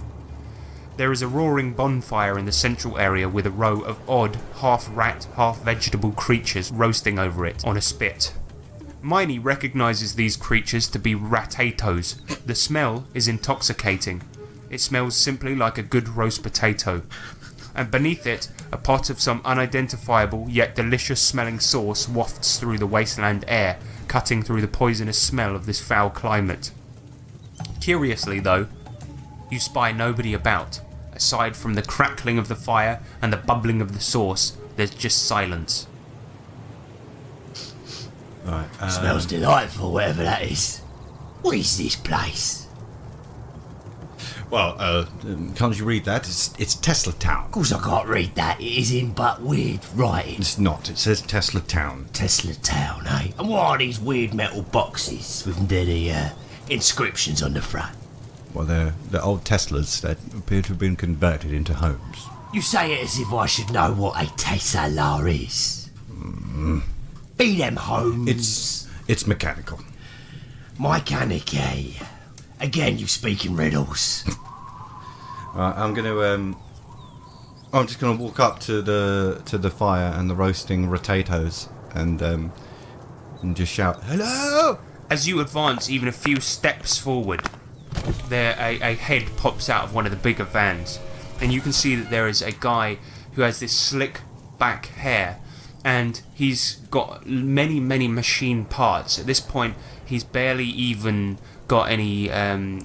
There is a roaring bonfire in the central area with a row of odd, half-rat, half-vegetable creatures roasting over it on a spit. Miney recognises these creatures to be ratatos. The smell is intoxicating. It smells simply like a good roast potato. And beneath it, a pot of some unidentifiable yet delicious smelling sauce wafts through the wasteland air, cutting through the poisonous smell of this foul climate. Curiously though, you spy nobody about. Aside from the crackling of the fire and the bubbling of the sauce, there's just silence. Right. Smells delightful, whatever that is. What is this place? Well, can't you read that? It's Tesla Town. Of course I can't read that. It is in but weird writing. It's not. It says Tesla Town. Tesla Town, eh? And what are these weird metal boxes with the inscriptions on the front? Well, they're old Teslas that appear to have been converted into homes. You say it as if I should know what a Tesla is. Be them homes. It's mechanical. Mechanic, eh? Again, you speak in riddles. Right, I'm just gonna walk up to the fire and the roasting potatoes and just shout, "Hello! As you advance even a few steps forward, a head pops out of one of the bigger vans, and you can see that there is a guy who has this slick back hair, and he's got many machine parts. At this point, he's barely even got any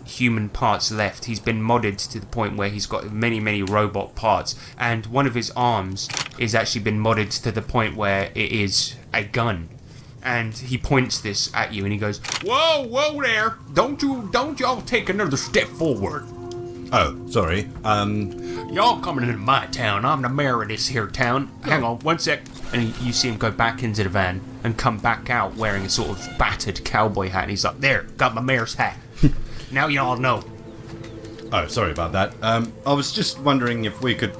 human parts left. He's been modded to the point where he's got many robot parts, and one of his arms is actually been modded to the point where it is a gun. And he points this at you and he goes, Whoa there! Don't y'all take another step forward. Oh, sorry. Y'all coming into my town. I'm the mayor of this here town. Hang on, one sec. And you see him go back into the van and come back out wearing a sort of battered cowboy hat. And he's like, there, got my mayor's hat. Now y'all know. Oh, sorry about that. I was just wondering if we could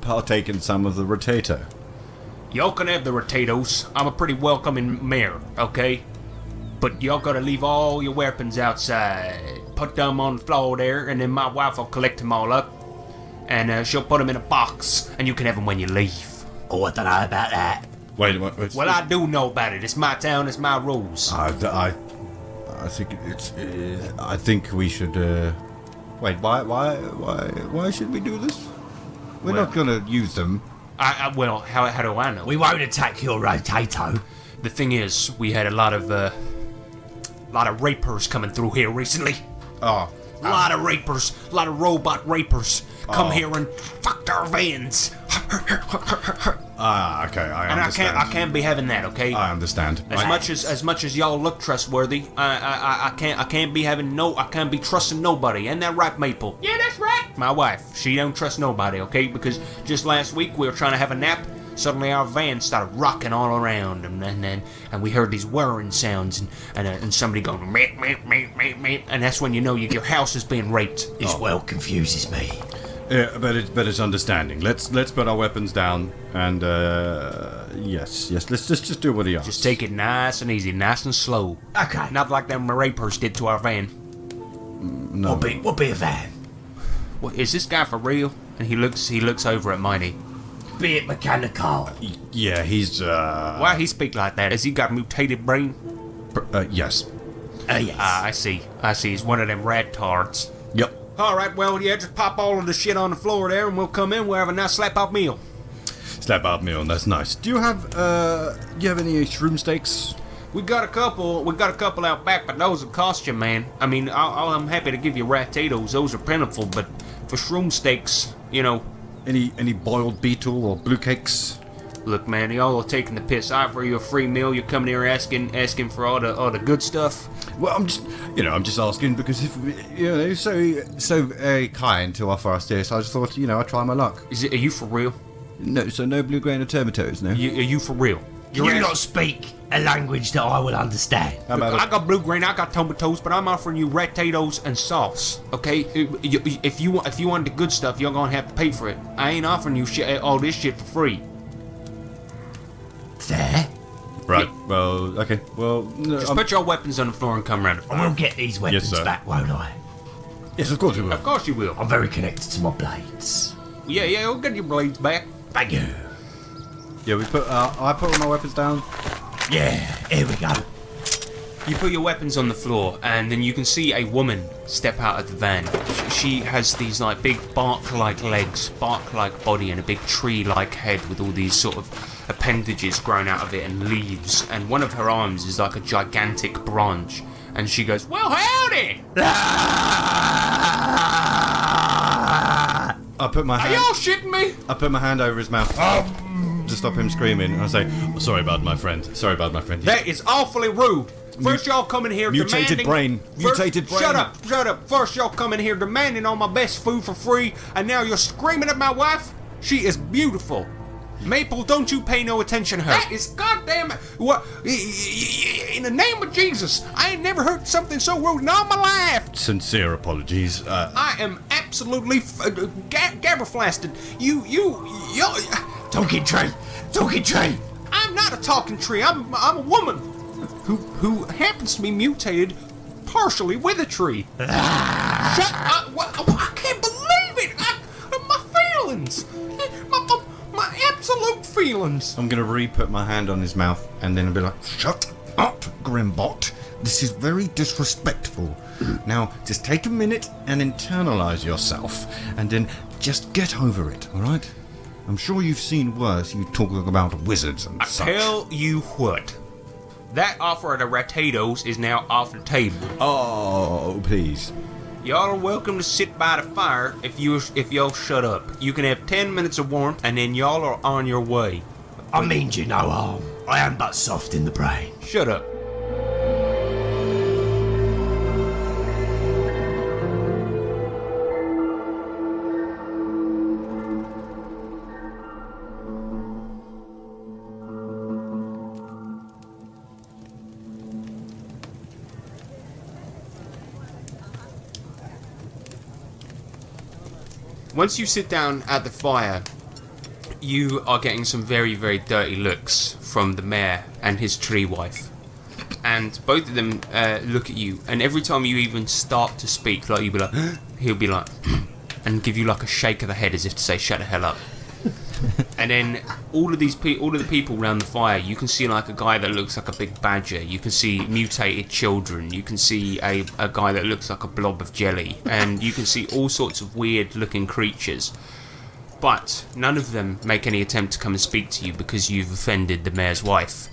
partake in some of the rotator. Y'all can have the potatoes. I'm a pretty welcoming mayor, okay? But y'all gotta leave all your weapons outside. Put them on the floor there, and then my wife will collect them all up. And she'll put them in a box, and you can have them when you leave. Oh, I don't know about that. Wait. Well, I do know about it. It's my town, it's my rules. I think it's. I think we should. Wait. Why should we do this? We're not gonna use them. Well, how do I know? We won't attack your rotato. The thing is, we had a lot of rapers coming through here recently. Oh. A lot of rapers, a lot of robot rapers come here and fucked our vans. Okay, I understand. And I can't be having that, okay? I understand. As much as y'all look trustworthy, I can't be trusting nobody. Ain't that right, Maple? Yeah, that's right. My wife, she don't trust nobody, okay? Because just last week we were trying to have a nap. Suddenly our van started rocking all around, and we heard these whirring sounds, and somebody going meep meep meep meep meep, and that's when you know your house is being raped. This well confuses me. Yeah, but it's understanding. Let's put our weapons down, and yes. Let's just do what he asks. Just take it nice and easy, nice and slow. Okay. Not like them rapers did to our van. No. What be a van? What, is this guy for real? And he looks over at Mighty. Be it mechanical. Yeah, he's Why he speak like that? Has he got mutated brain? Yes. Yes. I see. He's one of them rad tards. Yep. All right, well, yeah, just pop all of the shit on the floor there, and we'll come in. We'll have a nice slap-out meal. Slap-out meal. That's nice. Do you have any shroom steaks? We got a couple out back, but those will cost you, man. I mean, I'm happy to give you ratatoes. Those are plentiful, but for shroom steaks, you know. Any boiled beetle or blue cakes? Look, man, y'all are taking the piss. I offer you a free meal. You're coming here asking for all the good stuff. Well, I'm just asking because if so very kind to offer us this. I just thought, I'd try my luck. Are you for real? No, so no blue grain or tomatoes, no. Are you for real? Can you not speak a language that I will understand? How about I got blue grain, I got tomatoes, but I'm offering you ratatoes and sauce. Okay, if you want the good stuff, you're gonna have to pay for it. I ain't offering you all this shit for free. Fair. Right. Well, okay. Well, no, Just put your weapons on the floor and come around the I fire. will get these weapons sir. back, won't I? yes, of course we will. Of course you will. I'm very connected to my blades. Yeah, we'll get your blades back. Thank you. Yeah, I put all my weapons down. Yeah, here we go. You put your weapons on the floor, and then you can see a woman step out of the van. She has these like big bark-like legs, bark-like body, and a big tree-like head with all these sort of appendages growing out of it and leaves. And one of her arms is like a gigantic branch. And she goes, "Well, howdy! I put my Are hand. y'all shitting me?" I put my hand over his mouth to stop him screaming, and I say, "Sorry about my friend. Sorry about my friend." That is awfully rude. First y'all come in here Mutated demanding... brain. Mutated brain. Shut up. First y'all come in here demanding all my best food for free, and now you're screaming at my wife? She is beautiful. Maple, don't you pay no attention to her. That is goddamn... What? In the name of Jesus, I ain't never heard something so rude in all my life. Sincere apologies. I am absolutely gabberflasted. You... Talking tree. I'm not a talking tree. I'm a woman who happens to be mutated partially with a tree. Shut up! I can't believe it. My feelings, my absolute feelings. I'm gonna re-put my hand on his mouth, and then I'll be like, "Shut up, Grimbot. This is very disrespectful. Now, just take a minute and internalize yourself, and then just get over it, alright? I'm sure you've seen worse, you talking about wizards and such. Tell you what. That offer of the Ratatos is now off the table. Oh, please. Y'all are welcome to sit by the fire if y'all shut up. You can have 10 minutes of warmth, and then y'all are on your way. I mean you no harm. I am but soft in the brain. Shut up. Once you sit down at the fire, you are getting some very, very dirty looks from the mayor and his tree wife. And both of them look at you, and every time you even start to speak, like you'll be like, he'll be like, and give you like a shake of the head as if to say, shut the hell up. And then all of the people around the fire, you can see like a guy that looks like a big badger. You can see mutated children. You can see a guy that looks like a blob of jelly, and you can see all sorts of weird looking creatures. But none of them make any attempt to come and speak to you because you've offended the mayor's wife.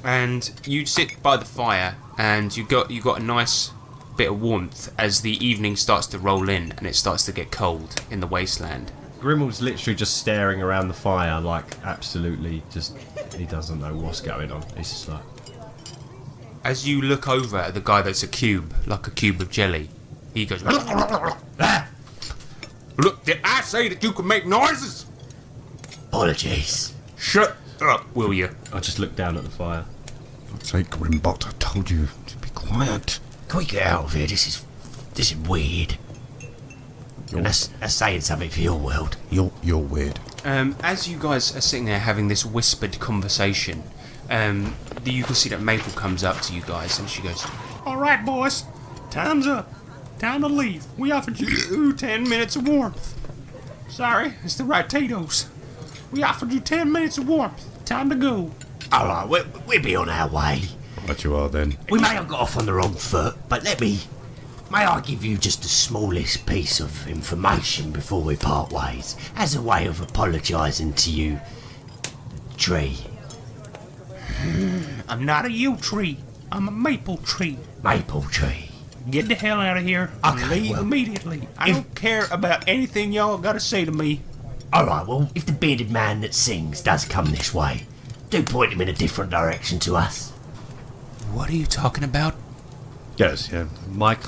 And you sit by the fire, and you got a nice bit of warmth as the evening starts to roll in and it starts to get cold in the wasteland. Grimald's literally just staring around the fire, like absolutely just. He doesn't know what's going on. He's just like. As you look over at the guy that's a cube, like a cube of jelly, he goes, "Look, did I say that you could make noises? Apologies. Shut up, will you?" I just looked down at the fire. I'd say, Grimbot, I told you to be quiet. Can we get out of here? This is weird. And that's saying something for your world. You're weird. As you guys are sitting there having this whispered conversation, you can see that Maple comes up to you guys and she goes, All right, boys. Time's up. Time to leave. We offered you 10 minutes of warmth. Sorry, it's the Ratatos. We offered you 10 minutes of warmth. Time to go. All right, we'll be on our way. Right you are then. We may have got off on the wrong foot, but may I give you just the smallest piece of information before we part ways, as a way of apologising to you, tree. I'm not a yew tree. I'm a maple tree. Maple tree. Get the hell out of here. Okay, Leave well, immediately. I don't care about anything y'all gotta say to me. All right, well, if the bearded man that sings does come this way, do point him in a different direction to us. "What are you talking about?" Yes, yeah. Mike,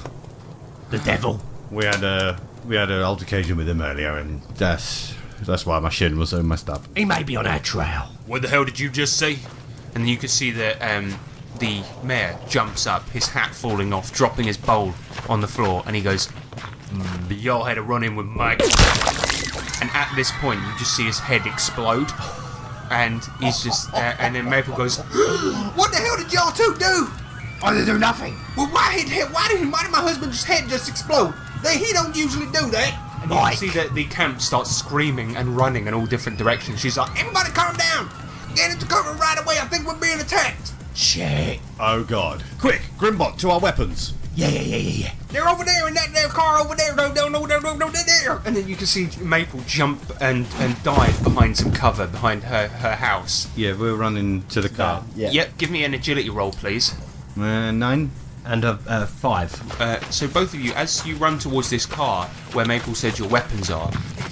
The devil. we had an altercation with him earlier, and that's why my shin was so messed up. He may be on our trail. "What the hell did you just say?" And then you can see that the mayor jumps up, his hat falling off, dropping his bowl on the floor, and he goes, "Y'all had a run-in with Mike." And at this point, you just see his head explode, and he's just, and then Maple goes, "What the hell did y'all two do?" I didn't do nothing. "Well, why did my husband's head just explode? He don't usually do that." And you can Mike. see that the camp starts screaming and running in all different directions. She's like, "Everybody calm down! Get into cover right away, I think we're being attacked!" Shit. Oh God! Quick, Grimbot, to our weapons! Yeah. "They're over there in that there car over there, no, there!" And then you can see Maple jump and dive behind some cover behind her house. Yeah, we're running to the car. Yep, give me an agility roll, please. 9. And a 5. So both of you, as you run towards this car where Maple said your weapons are,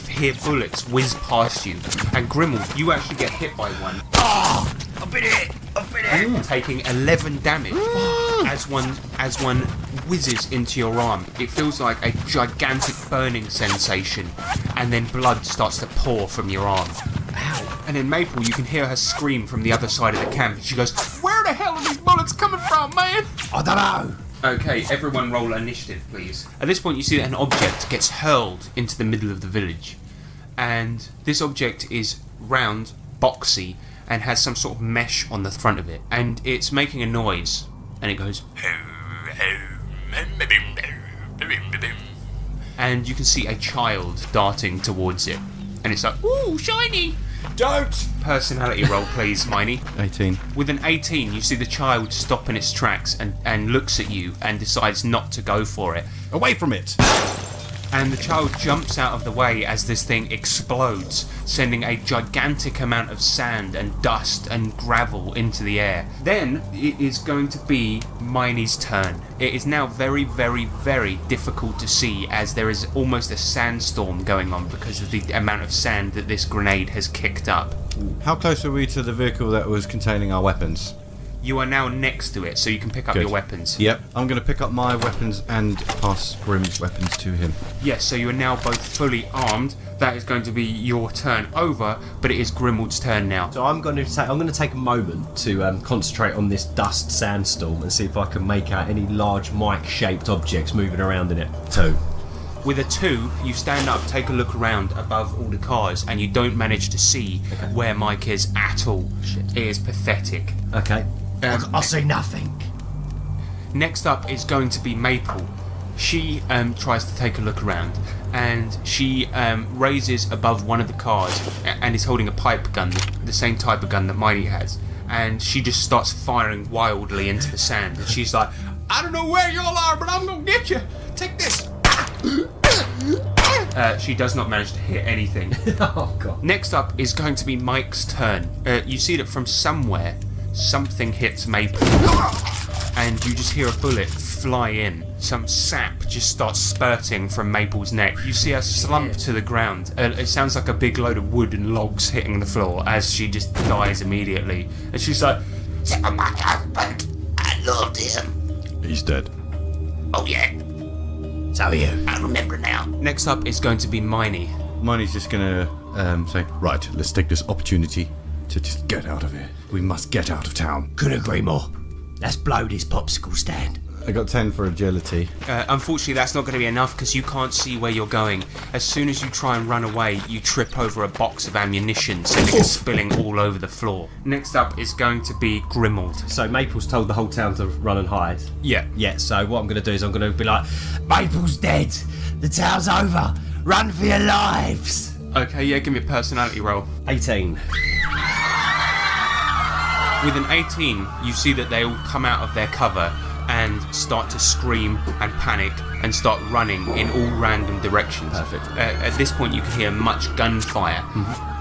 hear bullets whiz past you. And Grimald, you actually get hit by one, I've been hit. taking 11 damage as one whizzes into your arm. It feels like a gigantic burning sensation, and then blood starts to pour from your arm. Ow. And then Maple, you can hear her scream from the other side of the camp, and she goes, "Where the hell are these bullets coming from, man?" I don't know. Okay, everyone roll initiative, please. At this point, you see that an object gets hurled into the middle of the village. And this object is round, boxy, and has some sort of mesh on the front of it. And it's making a noise. And it goes... And you can see a child darting towards it. And it's like, "Ooh, shiny!" Don't! Personality roll, please, Miney. 18. With an 18, you see the child stop in its tracks and looks at you and decides not to go for it. Away from it! And the child jumps out of the way as this thing explodes, sending a gigantic amount of sand and dust and gravel into the air. Then it is going to be Miney's turn. It is now very, very, very difficult to see as there is almost a sandstorm going on because of the amount of sand that this grenade has kicked up. How close are we to the vehicle that was containing our weapons? You are now next to it, so you can pick up Good. your weapons. Yep. I'm going to pick up my weapons and pass Grim's weapons to him. Yes, so you are now both fully armed. That is going to be your turn over, but it is Grimald's turn now. So I'm going to take a moment to concentrate on this dust sandstorm and see if I can make out any large mic-shaped objects moving around in it. 2. With a 2, you stand up, take a look around above all the cars, and you don't manage to see where Mike is at all. Shit. It is pathetic. Okay. I see nothing. Next up is going to be Maple. She tries to take a look around, and she raises above one of the cars and is holding a pipe gun, the same type of gun that Miney has. And she just starts firing wildly into the sand. And she's like, I don't know where y'all are, but I'm going to get you. Take this. She does not manage to hit anything. Oh, God. Next up is going to be Mike's turn. You see that from somewhere, something hits Maple. And you just hear a bullet fly in. Some sap just starts spurting from Maple's neck. You see her slump to the ground. It sounds like a big load of wood and logs hitting the floor as she just dies immediately. And she's like, "Tell my husband I loved him." He's dead. Oh yeah, So are you. I remember now. next up is going to be Miney. Miney's just going to say, right, let's take this opportunity to just get out of here. We must get out of town. Couldn't agree more. Let's blow this popsicle stand. I got 10 for agility. Unfortunately, that's not going to be enough because you can't see where you're going. As soon as you try and run away, you trip over a box of ammunition, sending it spilling all over the floor. Next up is going to be Grimald. So Maple's told the whole town to run and hide. Yeah. Yeah, so what I'm going to do is I'm going to be like, Maple's dead. The town's over. Run for your lives. Okay, yeah, give me a personality roll. 18. With an 18, you see that they all come out of their cover and start to scream and panic and start running in all random directions. Perfect. At this point, you can hear much gunfire.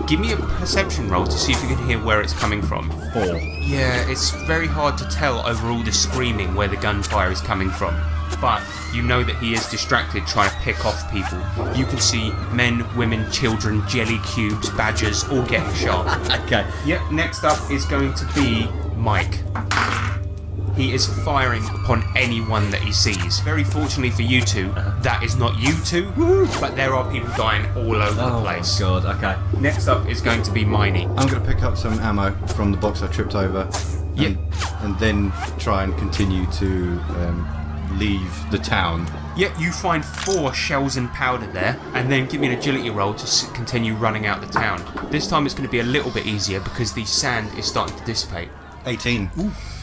Give me a perception roll to see if you can hear where it's coming from. 4. Yeah, it's very hard to tell over all the screaming where the gunfire is coming from. But you know that he is distracted trying to pick off people. You can see men, women, children, jelly cubes, badgers, all getting shot. Okay. Yep, next up is going to be Mike. He is firing upon anyone that he sees. Very fortunately for you two, that is not you two, but there are people dying all over the place. Oh, God, okay. Next up is going to be Miney. I'm going to pick up some ammo from the box I tripped over Yeah. and then try and continue to leave the town. Yep, you find 4 shells and powder there, and then give me an agility roll to continue running out the town. This time it's going to be a little bit easier because the sand is starting to dissipate. 18.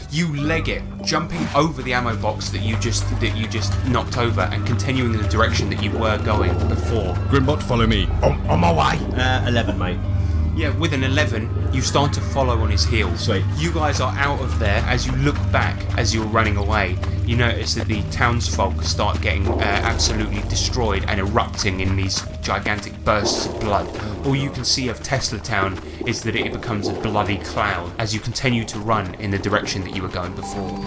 You leg it, jumping over the ammo box that you just knocked over, and continuing in the direction that you were going before. Grimbot, follow me. On my way. 11, mate. Yeah, with an 11, you start to follow on his heels. Sweet. You guys are out of there. As you look back, as you're running away, you notice that the townsfolk start getting absolutely destroyed and erupting in these gigantic bursts of blood. All you can see of Tesla Town is that it becomes a bloody cloud as you continue to run in the direction that you were going before.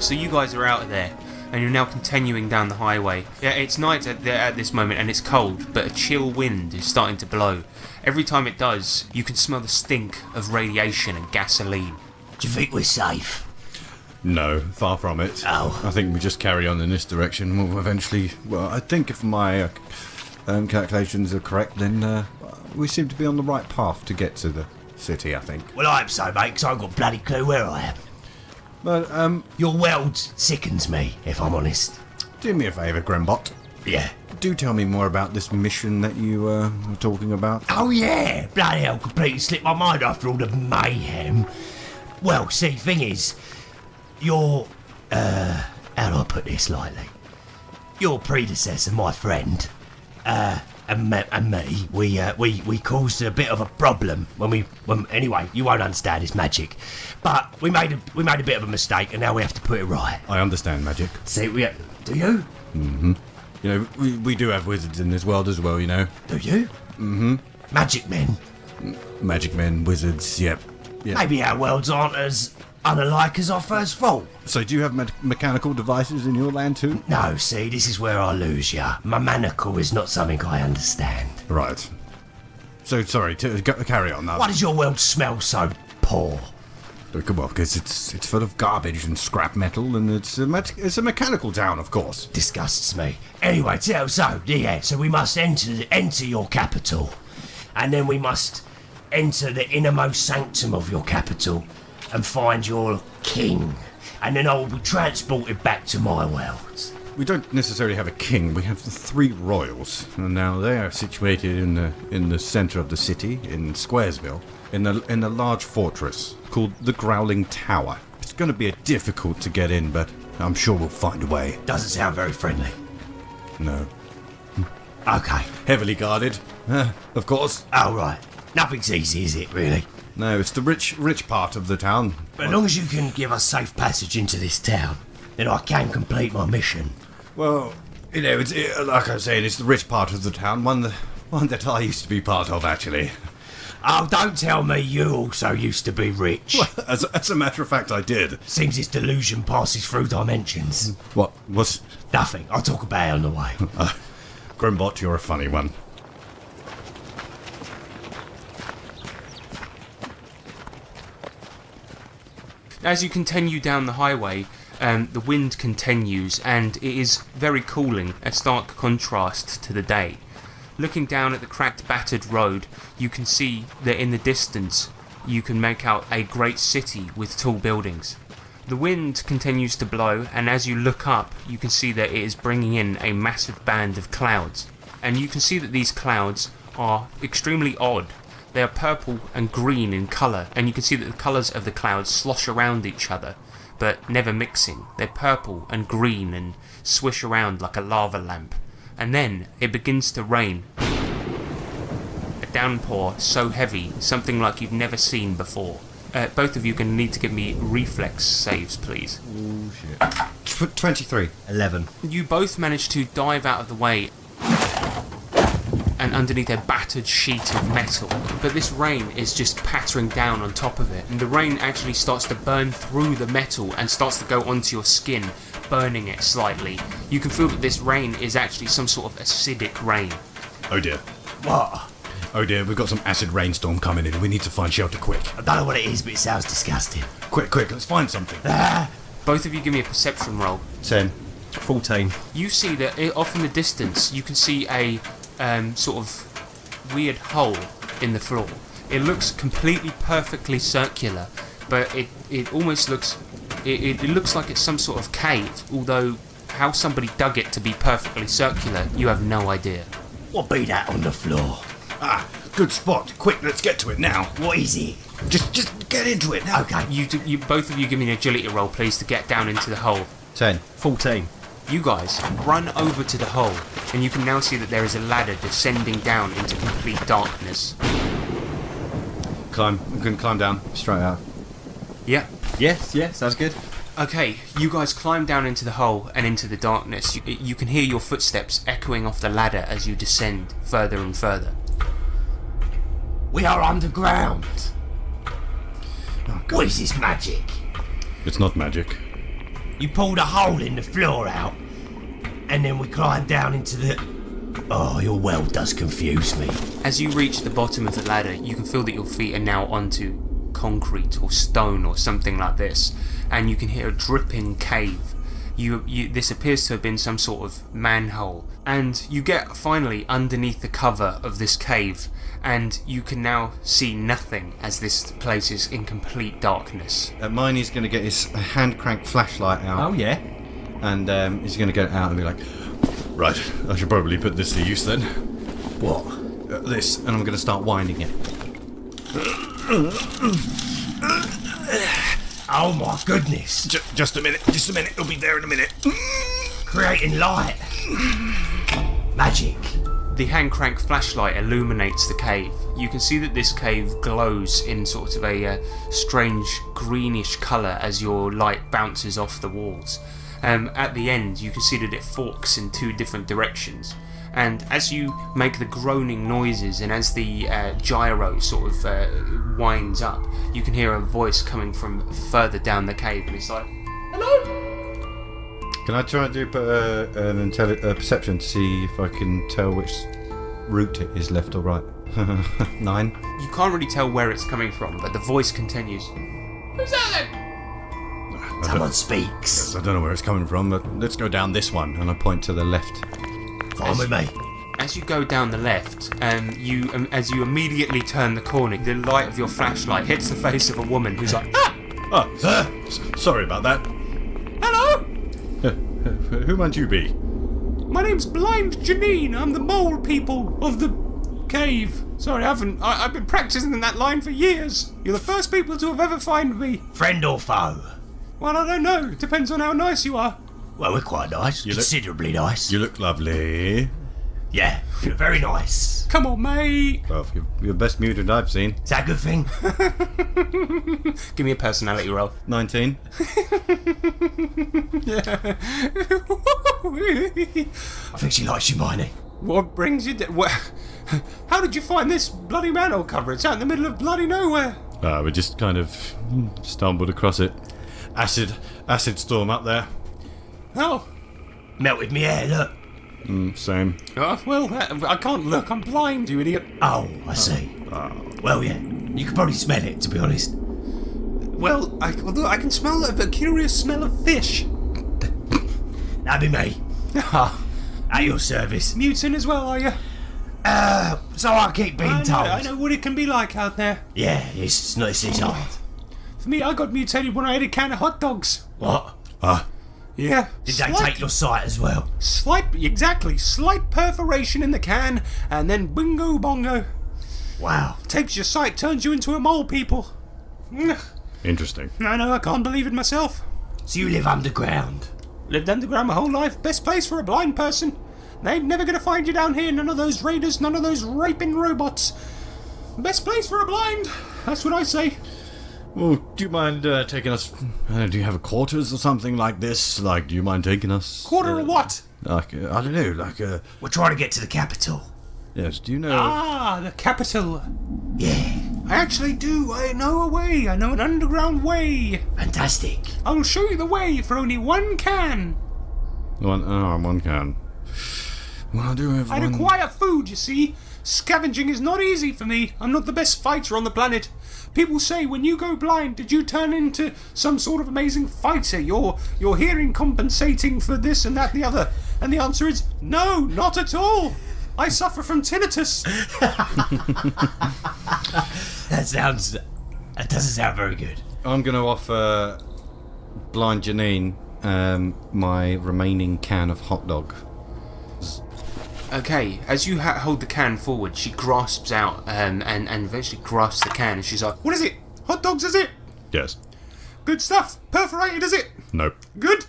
So you guys are out of there, and you're now continuing down the highway. Yeah, it's night at this moment, and it's cold, but a chill wind is starting to blow. Every time it does, you can smell the stink of radiation and gasoline. Do you think we're safe? No, far from it. Oh. I think we just carry on in this direction. We'll eventually... Well, I think if my calculations are correct, then we seem to be on the right path to get to the city, I think. Well, I hope so, mate, because I ain't got a bloody clue where I am. But, Your world sickens me, if I'm honest. do me a favour, Grimbot. Yeah. Do tell me more about this mission that you were talking about. Oh, yeah. Bloody hell, completely slipped my mind after all the mayhem. Well, see, thing is, your... how do I put this lightly? Your predecessor, my friend, and me, we caused a bit of a problem anyway, you won't understand, it's magic. But we made a bit of a mistake, and now we have to put it right. I understand magic. See, do you? You know, we do have wizards in this world as well, you know. Do you? Mm-hmm. Magic men. Magic men, wizards, yep. Maybe our worlds aren't as unalike as our first thought. So do you have mechanical devices in your land too? No, see, this is where I lose ya. My manacle is not something I understand. Right. So, sorry, carry on. Why does your world smell so poor? Well, because it's full of garbage and scrap metal, and it's a mechanical town, of course. Disgusts me. Anyway, so we must enter your capital, and then we must enter the innermost sanctum of your capital and find your king, and then I will be transported back to my world. We don't necessarily have a king. We have the 3 royals, and now they are situated in the centre of the city in Squaresville, in a large fortress called the Growling Tower. It's going to be difficult to get in, but I'm sure we'll find a way. Doesn't sound very friendly. No. Okay. Heavily guarded, of course. Oh, right. Nothing's easy, is it, really? No, it's the rich part of the town. But as long as you can give us safe passage into this town, then I can complete my mission. Well, you know, like I was saying, it's the rich part of the town, one that I used to be part of, actually. Oh, don't tell me you also used to be rich. Well, as a matter of fact, I did. Seems this delusion passes through dimensions. What? What's... Nothing. I'll talk about it on the way. Grimbot, you're a funny one. As you continue down the highway, the wind continues, and it is very cooling, a stark contrast to the day. Looking down at the cracked, battered road, you can see that in the distance you can make out a great city with tall buildings. The wind continues to blow, and as you look up, you can see that it is bringing in a massive band of clouds. And you can see that these clouds are extremely odd. They are purple and green in colour, and you can see that the colours of the clouds slosh around each other, but never mixing. They're purple and green and swish around like a lava lamp. And then it begins to rain. A downpour so heavy, something like you've never seen before. Both of you are going to need to give me reflex saves, please. Oh, shit. 23. 11. You both manage to dive out of the way and underneath a battered sheet of metal, but this rain is just pattering down on top of it, and the rain actually starts to burn through the metal and starts to go onto your skin, burning it slightly. You can feel that this rain is actually some sort of acidic rain. Oh dear. What? Oh dear, we've got some acid rainstorm coming in. We need to find shelter quick. I don't know what it is, but it sounds disgusting. Quick, let's find something. Both of you give me a perception roll. 10. 14. You see that off in the distance you can see a sort of weird hole in the floor. It looks completely perfectly circular, but it almost looks it looks like it's some sort of cave, although how somebody dug it to be perfectly circular, you have no idea. What be that on the floor? Ah, good spot. Quick, let's get to it now. What is it? Just get into it now. Okay, you both of you give me an agility roll, please, to get down into the hole. 10. 14. You guys run over to the hole, and you can now see that there is a ladder descending down into complete darkness. We can climb down straight out. Yeah. Yes, sounds good. Okay, you guys climb down into the hole and into the darkness. You can hear your footsteps echoing off the ladder as you descend further and further. We are underground. Oh, What is this magic? It's not magic. You pulled a hole in the floor out, and then we climbed down into the... Oh, your world does confuse me. As you reach the bottom of the ladder, you can feel that your feet are now onto concrete or stone or something like this, and you can hear a dripping cave. This appears to have been some sort of manhole, and you get finally underneath the cover of this cave, and you can now see nothing as this place is in complete darkness. Miney's going to get his hand crank flashlight out. Oh, yeah? And he's going to get it out and be like, right, I should probably put this to use then. What? This, and I'm going to start winding it. Oh my goodness. Just a minute, it'll be there in a minute. Creating light. Magic. The hand crank flashlight illuminates the cave. You can see that this cave glows in sort of a strange greenish colour as your light bounces off the walls. At the end, you can see that it forks in 2 different directions. And as you make the groaning noises and as the gyro sort of winds up, you can hear a voice coming from further down the cave, and it's like, "Hello?" Can I try and do a perception to see if I can tell which route it is, left or right? 9. You can't really tell where it's coming from, but the voice continues. Who's that then? Someone speaks. I don't know where it's coming from, but let's go down this one. And I point to the left. Fine with me. As you go down the left, as you immediately turn the corner, the light of your flashlight hits the face of a woman who's like, "Ah! Oh, sorry about that. Hello! Who might you be? My name's Blind Janine. I'm the mole people of the cave. Sorry, I've been practicing in that line for years. You're the first people to have ever found me. Friend or foe? Well, I don't know. Depends on how nice you are. Well, we're quite nice. Considerably nice. You look lovely. Yeah, you're very nice. Come on, mate. Well, you're the best mutant I've seen. Is that a good thing? Give me a personality roll. 19. I think she likes you, Miney. What brings you How did you find this bloody manhole cover? It's out in the middle of bloody nowhere. We just kind of stumbled across it. Acid storm up there. Oh. Melted me hair, look. Same. Oh, well, I can't look. I'm blind, you idiot. Oh, I see. Well, yeah. You could probably smell it, to be honest. Well, I can smell a curious smell of fish. That'd be me. At your service. Mutant as well, are you? So I keep being told. I know what it can be like out there. Yeah, it's hard. For me, I got mutated when I ate a can of hot dogs. What? Yeah. Did they take your sight as well? Slight perforation in the can, and then bingo bongo. Wow. Takes your sight, turns you into a mole, people. Interesting. I know, I can't believe it myself. So you live underground? Lived underground my whole life. Best place for a blind person. They ain't never gonna find you down here. None of those raiders, none of those raping robots. Best place for a blind. That's what I say. Well, do you mind taking us... do you have a quarters or something like this? Like, do you mind taking us... Quarter or what? Like, I don't know, like... We're trying to get to the capital. yes, do you know... Ah, the capital. Yeah. I actually do. I know a way. I know an underground way. Fantastic. I'll show you the way for only 1 can. One can. Well, I do have I one... require food, you see. Scavenging is not easy for me. I'm not the best fighter on the planet. People say, when you go blind, did you turn into some sort of amazing fighter? Your hearing compensating for this and that and the other. And the answer is, no, not at all. I suffer from tinnitus. That doesn't sound very good. I'm going to offer Blind Janine my remaining can of hot dog. Okay, as you hold the can forward, she grasps out and eventually grasps the can, and she's like, "What is it? Hot dogs, is it? Yes. Good stuff. Perforated, is it? Nope. Good."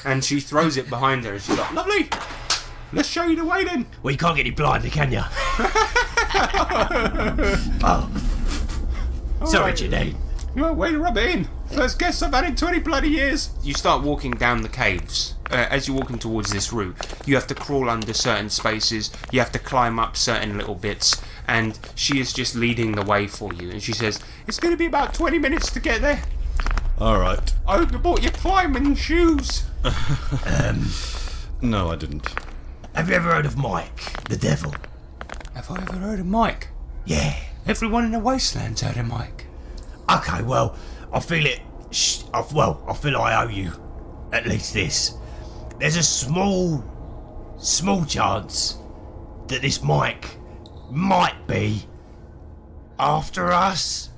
And she throws it behind her, and she's like, "Lovely. Let's show you the way then." Well, you can't get any blinder, can you? Oh. Sorry, Janine. Well, way to rub it in. First guest I've had in 20 bloody years. You start walking down the caves. As you're walking towards this route, you have to crawl under certain spaces, you have to climb up certain little bits, and she is just leading the way for you. And she says, "It's going to be about 20 minutes to get there. All right. I hope you bought your climbing shoes." No, I didn't. Have you ever heard of Mike, the devil? Have I ever heard of Mike? Yeah. Everyone in the wasteland's heard of Mike. Okay, well, I feel it. I feel I owe you at least this. There's a small chance that this Mike might be after us.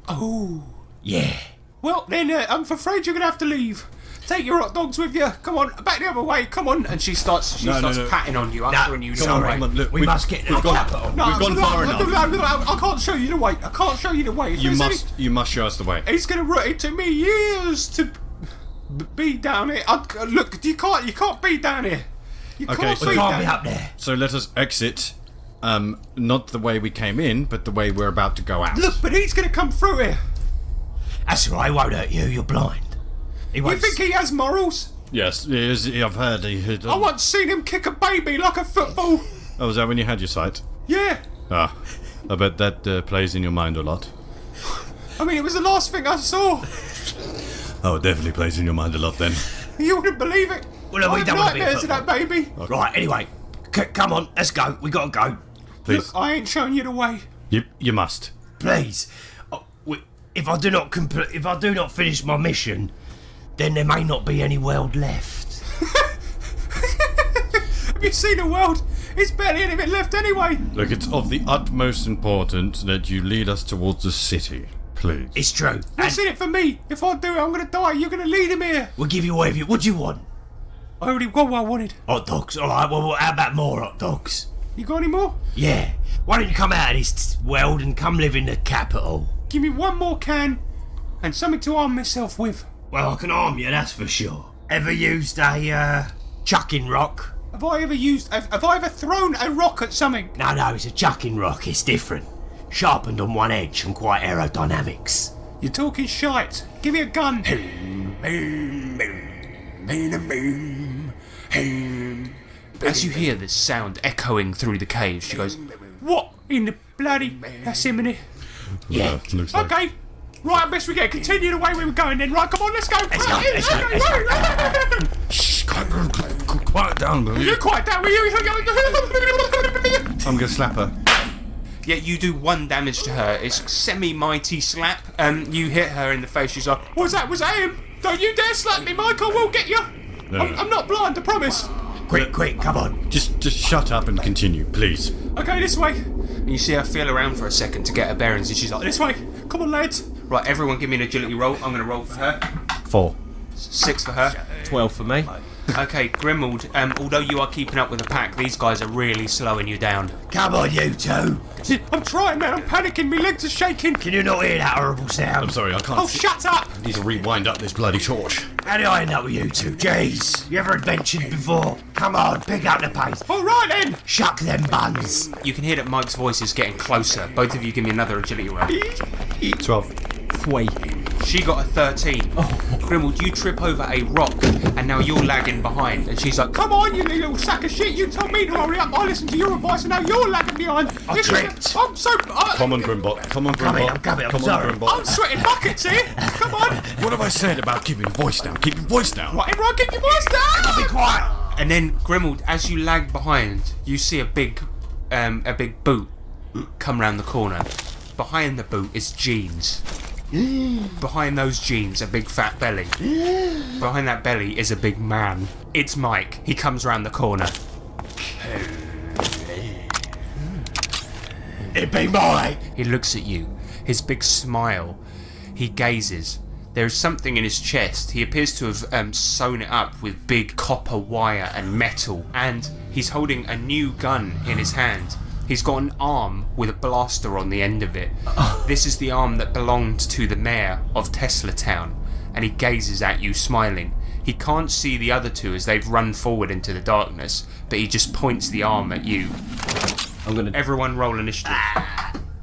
Oh. Yeah. Well, then I'm afraid you're going to have to leave. Take your hot dogs with you. Come on, back the other way. Come on. And she starts No. patting on you, ushering you sorry. away. Come on, look, We must get to the capital. We've gone far enough. I can't show you the way. I can't show you the way. If You there's must show us the way. It's going to take me years to be down here. Look, you can't be down here. You Okay, can't so- We be can't down be up there. So let us exit, not the way we came in, but the way we're about to go out. Look, but he's going to come through here. That's all right, it won't hurt you. You're blind. He You won't. think he has morals? Yes, I've heard. I once seen him kick a baby like a football. Oh, was that when you had your sight? Yeah. Ah, I bet that plays in your mind a lot. I mean, it was the last thing I saw. Oh, it definitely plays in your mind a lot then. You wouldn't believe it. Well, we I don't have want to be a nightmares of that baby. Right, anyway. Come on, let's go. We gotta go. Please, Look, I ain't showing you the way. you must. Please. If I do not finish my mission, then there may not be any world left. Have you seen the world? It's barely any of it left anyway. Look, it's of the utmost importance that you lead us towards the city, please. It's true. That's And in it for me. If I do it, I'm going to die. You're going to lead him here. we'll give you whatever you... What do you want? I already got what I wanted. Hot dogs. All right, well, how about more hot dogs? You got any more? Yeah. Why don't you come out of this world and come live in the capital? Give me one more can and something to arm myself with. Well, I can arm you, that's for sure. Ever used a, chucking rock? Have I ever thrown a rock at something? No, it's a chucking rock. It's different. Sharpened on one edge and quite aerodynamics. You're talking shite. Give me a gun. As you hear this sound echoing through the cave, she goes, What in the bloody... That's him, innit? Yeah. Looks like. Okay. Right, I best we get continue the way we were going then. Right, come on, let's go. Let's go. Shh, quiet down, will You're you? quite down with you. I'm gonna slap her. yeah, you do 1 damage to her. It's semi-mighty slap. You hit her in the face. She's like, Was that him? Don't you dare slap me, Mike. I will get you. No. I'm not blind, I promise. Quick, come on. Just shut up and continue, please. Okay, this way. and you see her feel around for a second to get her bearings, and she's like, This way. Come on, lads. right, everyone give me an agility roll. I'm going to roll for her. 4. 6 for her. 12 for me. Okay, Grimald, although you are keeping up with the pack, these guys are really slowing you down. Come on, you two. I'm trying, man. I'm panicking. My legs are shaking. Can you not hear that horrible I'm sound? sorry, I can't. Oh, shut up. I need to rewind up this bloody torch. How did I end up with you two? Jeez, you ever adventured before? Come on, pick up the pace. All right, then. Shuck them buns. You can hear that Mike's voice is getting closer. Both of you give me another agility roll. 12. She got a 13. Grimald, you trip over a rock, and now you're lagging behind. And she's like, Come on, you little sack of shit. You told me to hurry up. I listened to your advice, and now you're lagging behind. I tripped. I'm so... Come on, Grimbot. Come on, Grimbot. I'm coming, I'm Come sorry. on, Grimbot. I'm sweating buckets here. Come on. What have I said about keeping your voice down? Keep your voice down. Right, everyone get your voice down. Be quiet. and then Grimald, as you lag behind, you see a big boot come round the corner. Behind the boot is jeans. Behind those jeans, a big fat belly. Behind that belly is a big man. It's Mike. He comes round the corner. It be Mike. He looks at you. His big smile. He gazes. There is something in his chest. He appears to have sewn it up with big copper wire and metal. And he's holding a new gun in his hand. He's got an arm with a blaster on the end of it. This is the arm that belonged to the mayor of Tesla Town. And he gazes at you, smiling. He can't see the other two as they've run forward into the darkness, but he just points the arm at you. I'm gonna. Everyone roll initiative.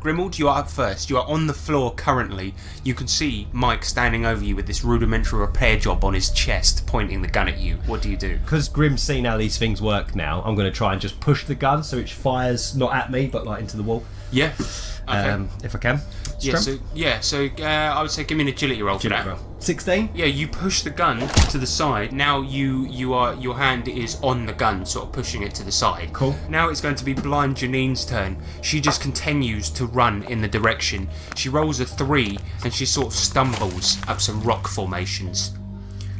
Grimald, you are up first. You are on the floor currently. You can see Mike standing over you with this rudimentary repair job on his chest, pointing the gun at you. What do you do? Because Grim's seen how these things work now, I'm going to try and just push the gun so it fires not at me but like into the wall. Yeah. if I can. So I would say give me an agility roll for that. 16. Yeah, you push the gun to the side. Now your hand is on the gun, sort of pushing it to the side. Cool. Now it's going to be blind Janine's turn. She just continues to run in the direction. She rolls a 3 and she sort of stumbles up some rock formations.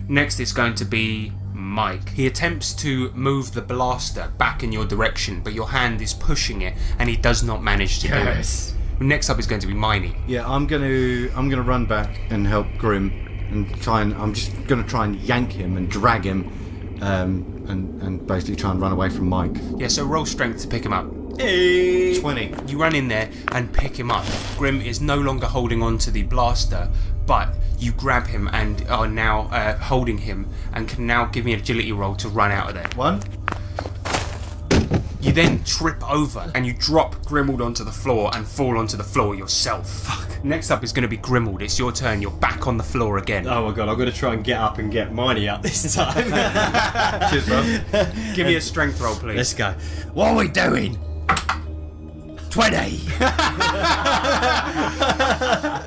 Next it's going to be Mike. He attempts to move the blaster back in your direction, but your hand is pushing it and he does not manage to do it. Next up is going to be Miney. Yeah, I'm gonna run back and help Grim and I'm just gonna try and yank him and drag him, and basically try and run away from Mike. Yeah, so roll strength to pick him up. 20. You run in there and pick him up. Grim is no longer holding on to the blaster, but you grab him and are now holding him and can now give me an agility roll to run out of there. 1. You then trip over and you drop Grimald onto the floor and fall onto the floor yourself. Fuck. Next up is going to be Grimald. It's your turn. You're back on the floor again. Oh my god, I'm going to try and get up and get Miney up this time. Cheers, bro. Give me a strength roll, please. Let's go. What are we doing? 20.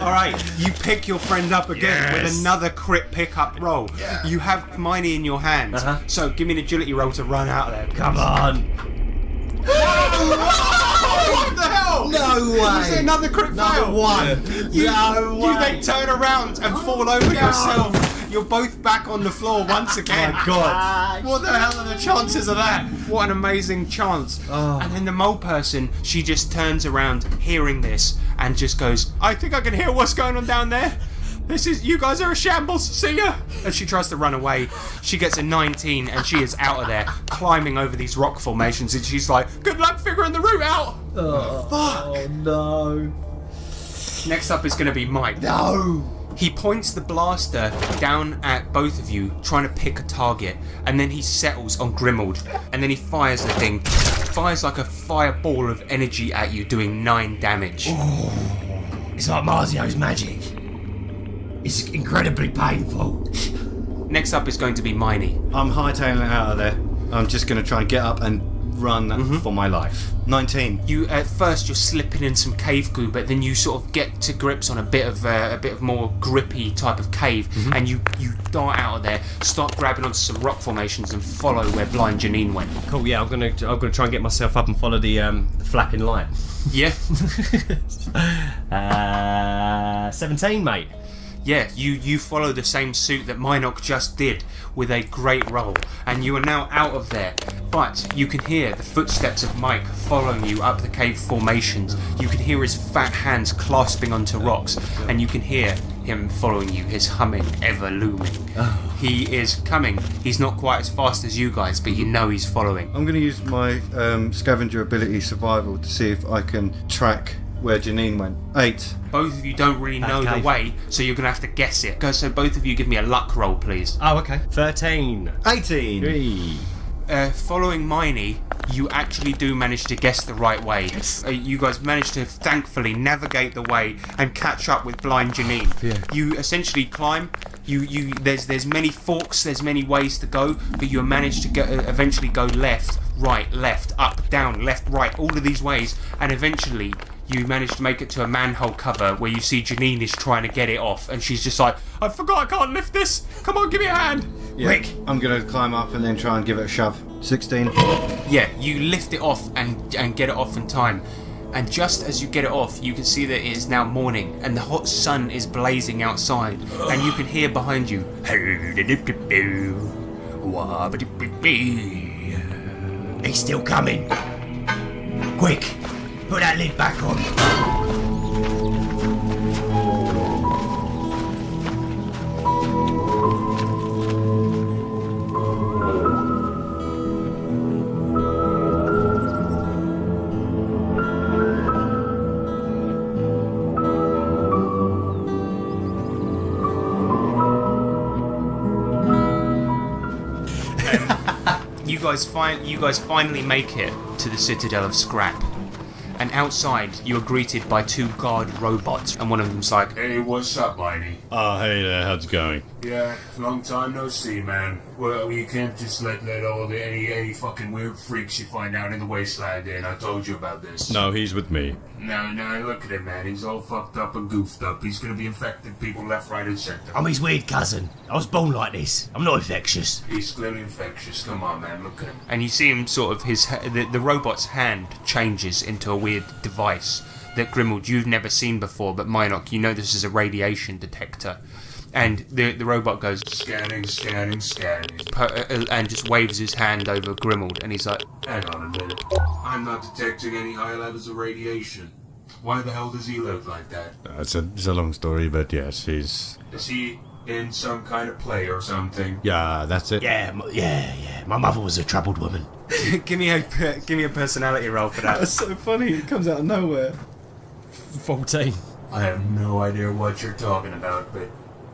Alright, you pick your friend up again with another crit pickup roll. Yeah. You have Miney in your hands. So give me an agility roll to run out of there. Come on. What the hell? No way. Is it another crit fail? One. You way. then turn around and fall over yourself. You're both back on the floor once again. Oh my god. What the hell are the chances of that? What an amazing chance. And then the mole person, she just turns around hearing this and just goes, I think I can hear what's going on down there. You guys are a shambles, see ya! And she tries to run away. She gets a 19 and she is out of there, climbing over these rock formations, and she's like, good luck figuring the route out! Oh no. Next up is going to be Mike. No. He points the blaster down at both of you, trying to pick a target, and then he settles on Grimald, and then he fires the thing. Fires like a fireball of energy at you, doing 9 damage. It's like Marzio's magic. It's incredibly painful. Next up is going to be Miney. I'm hightailing it out of there. I'm just going to try and get up and run for my life. 19. You at first you're slipping in some cave goo, but then you sort of get to grips on a bit of more grippy type of cave, and you dart out of there, start grabbing onto some rock formations, and follow where blind Janine went. Cool. Yeah, I'm gonna try and get myself up and follow the flapping light. Yeah. 17, mate. Yeah, you follow the same suit that Minoc just did with a great roll, and you are now out of there. But you can hear the footsteps of Mike following you up the cave formations. You can hear his fat hands clasping onto rocks, and you can hear him following you, his humming ever looming. He is coming. He's not quite as fast as you guys, but you know he's following. I'm going to use my scavenger ability survival to see if I can track where Janine went. 8. Both of you don't really know the way, so you're going to have to guess it. So both of you give me a luck roll, please. Oh, okay. 13. 18. 3. Following Miney, you actually do manage to guess the right way. Yes. You guys manage to thankfully navigate the way and catch up with blind Janine. Yeah. You essentially climb. There's many forks. There's many ways to go, but you manage to eventually go left, right, left, up, down, left, right. All of these ways, and eventually you manage to make it to a manhole cover where you see Janine is trying to get it off, and she's just like, I forgot I can't lift this. Come on, give me a hand. Yeah, Rick. I'm going to climb up and then try and give it a shove. 16. Yeah, you lift it off and get it off in time. And just as you get it off, you can see that it is now morning and the hot sun is blazing outside. And you can hear behind you, He's still coming. Quick, put that lid back on. you guys finally make it to the Citadel of Scrap. And outside, you are greeted by 2 guard robots, and one of them's like, Hey, what's up, Mighty? Oh, hey there, how's it going? Yeah, long time no see, man. Well, you can't just let any fucking weird freaks you find out in the wasteland in. I told you about this. No, he's with me. No, look at him, man. He's all fucked up and goofed up. He's gonna be infecting people left, right, and center. I'm his weird cousin. I was born like this. I'm not infectious. He's clearly infectious. Come on, man. Look at him. and you see him sort of the robot's hand changes into a weird device that Grimald you've never seen before, but Minoc, you know this is a radiation detector. And the robot goes Scanning. and just waves his hand over Grimald, and he's like, Hang on a minute. I'm not detecting any high levels of radiation. Why the hell does he look like that? It's a long story, but yes, he's... Is he in some kind of play or something? Yeah, that's it. Yeah. My mother was a troubled woman. give me a personality roll for that. That's so funny, it comes out of nowhere. 14. I have no idea what you're talking about, but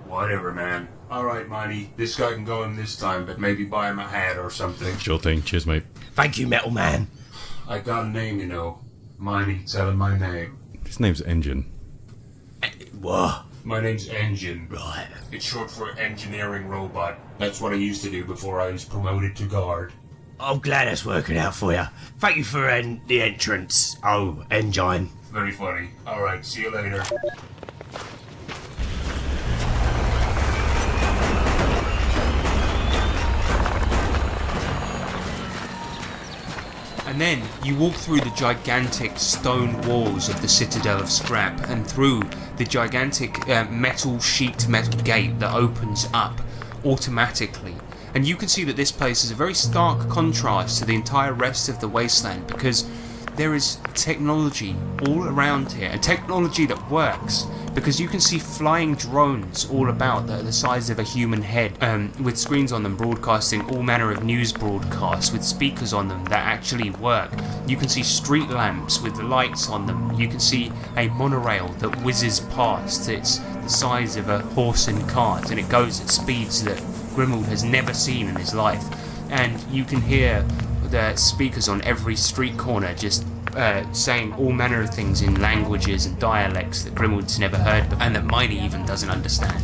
whatever, man. Alright, Mighty, this guy can go in this time, but maybe buy him a hat or something. Sure thing, cheers, mate. Thank you, Metal Man. I got a name, you know. Mighty, tell him my name. His name's Engine. What? My name's Engine. Right. It's short for engineering robot. That's what I used to do before I was promoted to guard. I'm glad that's working out for you. Thank you for the entrance. Oh, Engine. Very funny. Alright, see you later. And then you walk through the gigantic stone walls of the Citadel of Scrap and through the gigantic metal gate that opens up automatically. And you can see that this place is a very stark contrast to the entire rest of the wasteland, because there is technology all around here, and technology that works, because you can see flying drones all about that are the size of a human head, with screens on them broadcasting all manner of news broadcasts with speakers on them that actually work. You can see street lamps with lights on them. You can see a monorail that whizzes past. It's the size of a horse and cart, and it goes at speeds that Grimald has never seen in his life. And you can hear the speakers on every street corner just saying all manner of things in languages and dialects that Grimald's never heard, and that Miney even doesn't understand.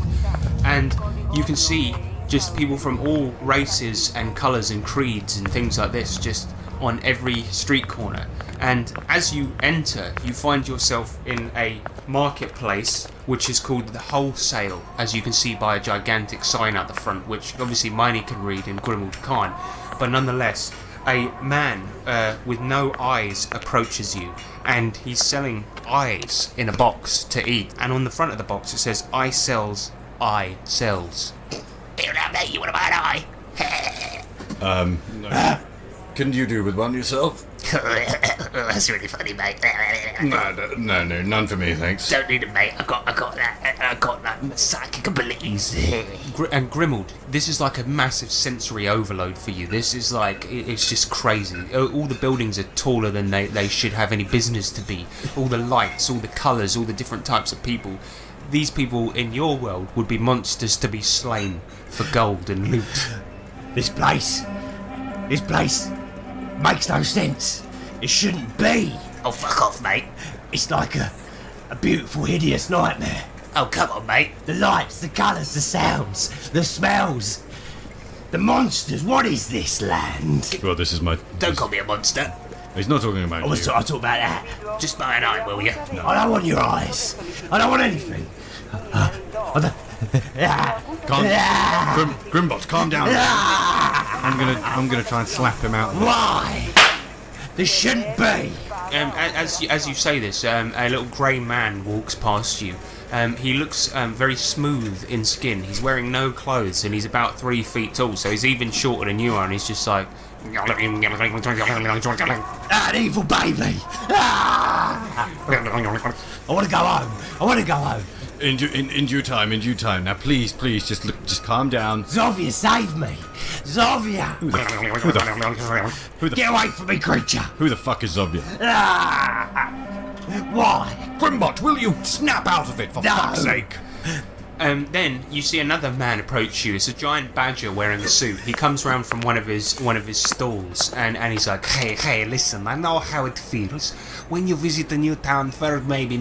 And you can see just people from all races and colours and creeds and things like this just on every street corner. And as you enter, you find yourself in a marketplace which is called the Wholesale, as you can see by a gigantic sign out the front, which obviously Miney can read and Grimald can't, but nonetheless, a man with no eyes approaches you, and he's selling eyes in a box to eat. And on the front of the box it says, "I sells, I sells." Here now, mate, you want to buy an eye? No. Couldn't you do with one yourself? That's really funny, mate. No, none for me, thanks. Don't need it, mate. I got that psychic abilities. And Grimald, this is like a massive sensory overload for you. This is like, it's just crazy. All the buildings are taller than they should have any business to be. All the lights, all the colours, all the different types of people. These people in your world would be monsters to be slain for gold and loot. This place makes no sense. It shouldn't be. Oh, fuck off, mate. It's like a beautiful, hideous nightmare. Oh, come on, mate. The lights, the colours, the sounds, the smells, the monsters. What is this land? Well, this is my... Don't call me a monster. He's not talking about I was you. talking about that. Just buy an eye, will you? I don't want your eyes. I don't want anything. Grimbot, calm down. I'm gonna try and slap him out. Why? This shouldn't be. As you say this, a little grey man walks past you. He looks very smooth in skin. He's wearing no clothes, and he's about 3 feet tall, so he's even shorter than you are, and he's just like... An evil baby. I want to go home. In due time. Now, please, just calm down. Zovia, save me. Zovia. Get away from me, creature. Who the fuck is Zobia? Why? Grimbot, will you snap out of it, for fuck's sake? Then you see another man approach you. It's a giant badger wearing a suit. He comes round from one of his stalls, and he's like, hey, listen, I know how it feels when you visit a new town. First, maybe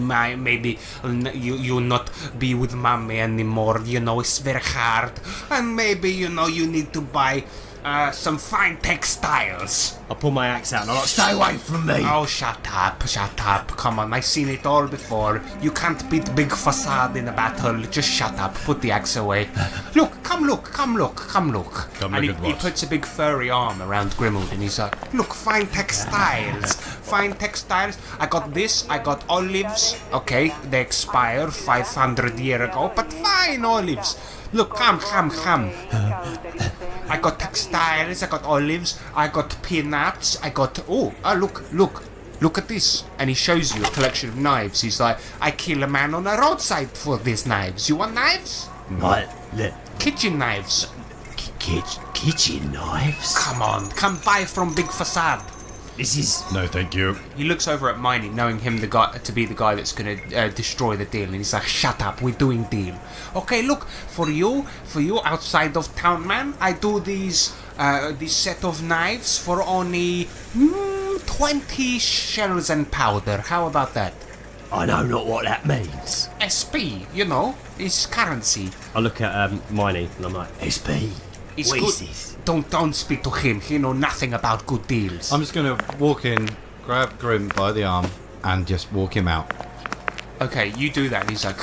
you'll not be with mommy anymore. It's very hard, and maybe you need to buy some fine textiles. I pull my axe out and I'm like, stay away from me. Oh, shut up. Come on, I've seen it all before. You can't beat big facade in a battle. Just shut up. Put the axe away. Come look. And he puts a big furry arm around Grimald and he's like, look, fine textiles. I got this. I got olives. Okay, they expire 500 years ago, but fine olives. Look, come. I got textiles, I got olives, I got peanuts, I got... Look at this. And he shows you a collection of knives. He's like, I kill a man on the roadside for these knives. You want knives? What? Kitchen knives. Kitchen knives? Come on, come buy from Big Facade. This is... No, thank you. He looks over at Miney, knowing him to be the guy that's going to destroy the deal, and he's like, shut up, we're doing deal. Okay, look, for you outside of town, man, I do these set of knives for only 20 shells and powder. How about that? I know not what that means. SP, it's currency. I look at Miney and I'm like, SP? It's What good. is this? Don't speak to him. He know nothing about good deals. I'm just going to walk in, grab Grim by the arm, and just walk him out. Okay, you do that. And he's like,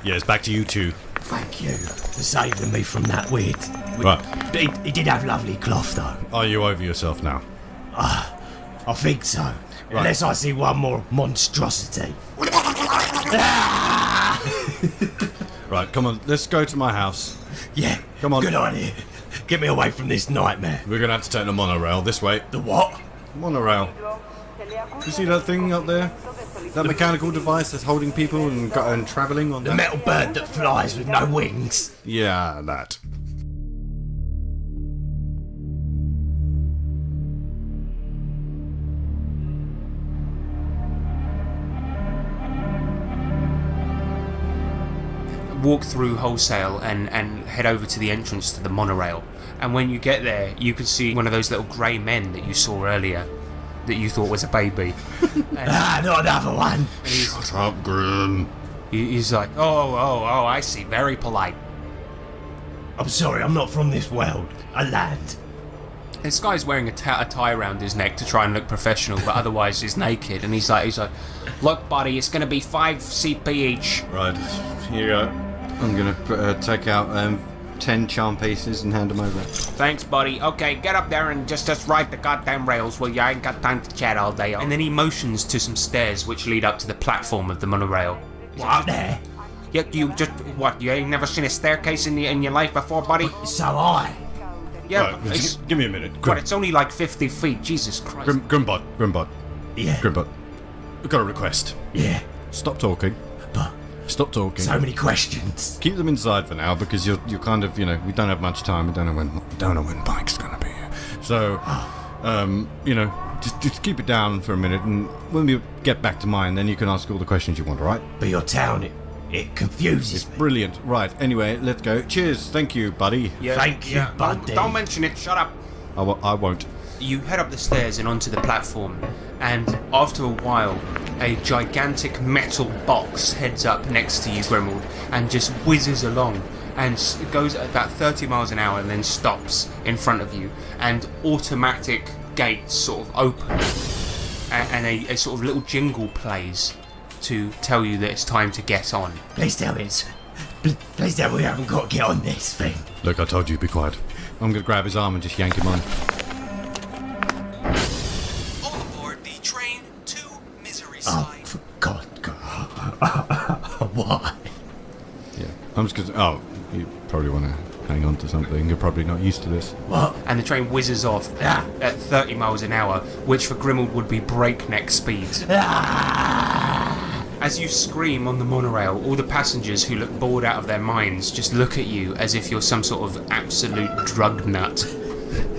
Yeah, it's back to you two. Thank you for saving me from that weird... Right. He did have lovely cloth, though. Are you over yourself now? I think so. Unless I see one more monstrosity. Right, come on, let's go to my house. Yeah, Come on. good idea. Get me away from this nightmare. We're going to have to take the monorail this way. The what? Monorail. You see that thing up there? That mechanical device that's holding people and travelling on The that? metal bird that flies with no wings. Yeah, that. Walk through wholesale and head over to the entrance to the monorail. And when you get there, you can see one of those little grey men that you saw earlier that you thought was a baby. Not another one. Shut up, Grim. He's like, oh, I see, very polite. I'm sorry, I'm not from this world. I land. This guy's wearing a tie around his neck to try and look professional, but otherwise he's naked. And he's like, look, buddy, it's going to be 5 CP each. Right, here you go. I'm going to take out 10 charm pieces and hand them over. Thanks, buddy. Okay, get up there and just ride the goddamn rails, will ya? I ain't got time to chat all day. And then he motions to some stairs which lead up to the platform of the monorail. What, up there? Yeah, you ain't never seen a staircase in your life before, buddy? So I. Yeah, Right, give me a minute. but it's only like 50 feet. Jesus Christ. Grimbot. Yeah. Grimbot. We've got a request. Yeah. Stop talking. But Stop talking. so many questions. Keep them inside for now because you're kind of, we don't have much time. We don't know when Mike's gonna be here. So, just keep it down for a minute, and when we get back to mine, then you can ask all the questions you want. All right? But your town, it confuses me. Brilliant. Right. Anyway, let's go. Cheers. Thank you, buddy. Yeah, Thank you, buddy. Don't mention it. Shut up. I won't. You head up the stairs and onto the platform, and after a while, a gigantic metal box heads up next to you, Grimald, and just whizzes along, and goes at about 30 miles an hour and then stops in front of you, and automatic gates sort of open, and a sort of little jingle plays to tell you that it's time to get on. Please tell me Please tell me we haven't got to get on this thing. Look, I told you, be quiet. I'm gonna grab his arm and just yank him on. All aboard the train to Misery Oh, for God. Why? Yeah. I'm just gonna. Oh, you probably want to hang on to something. You're probably not used to this. What? And the train whizzes off at 30 miles an hour, which for Grimald would be breakneck speeds. As you scream on the monorail, all the passengers who look bored out of their minds just look at you as if you're some sort of absolute drug nut.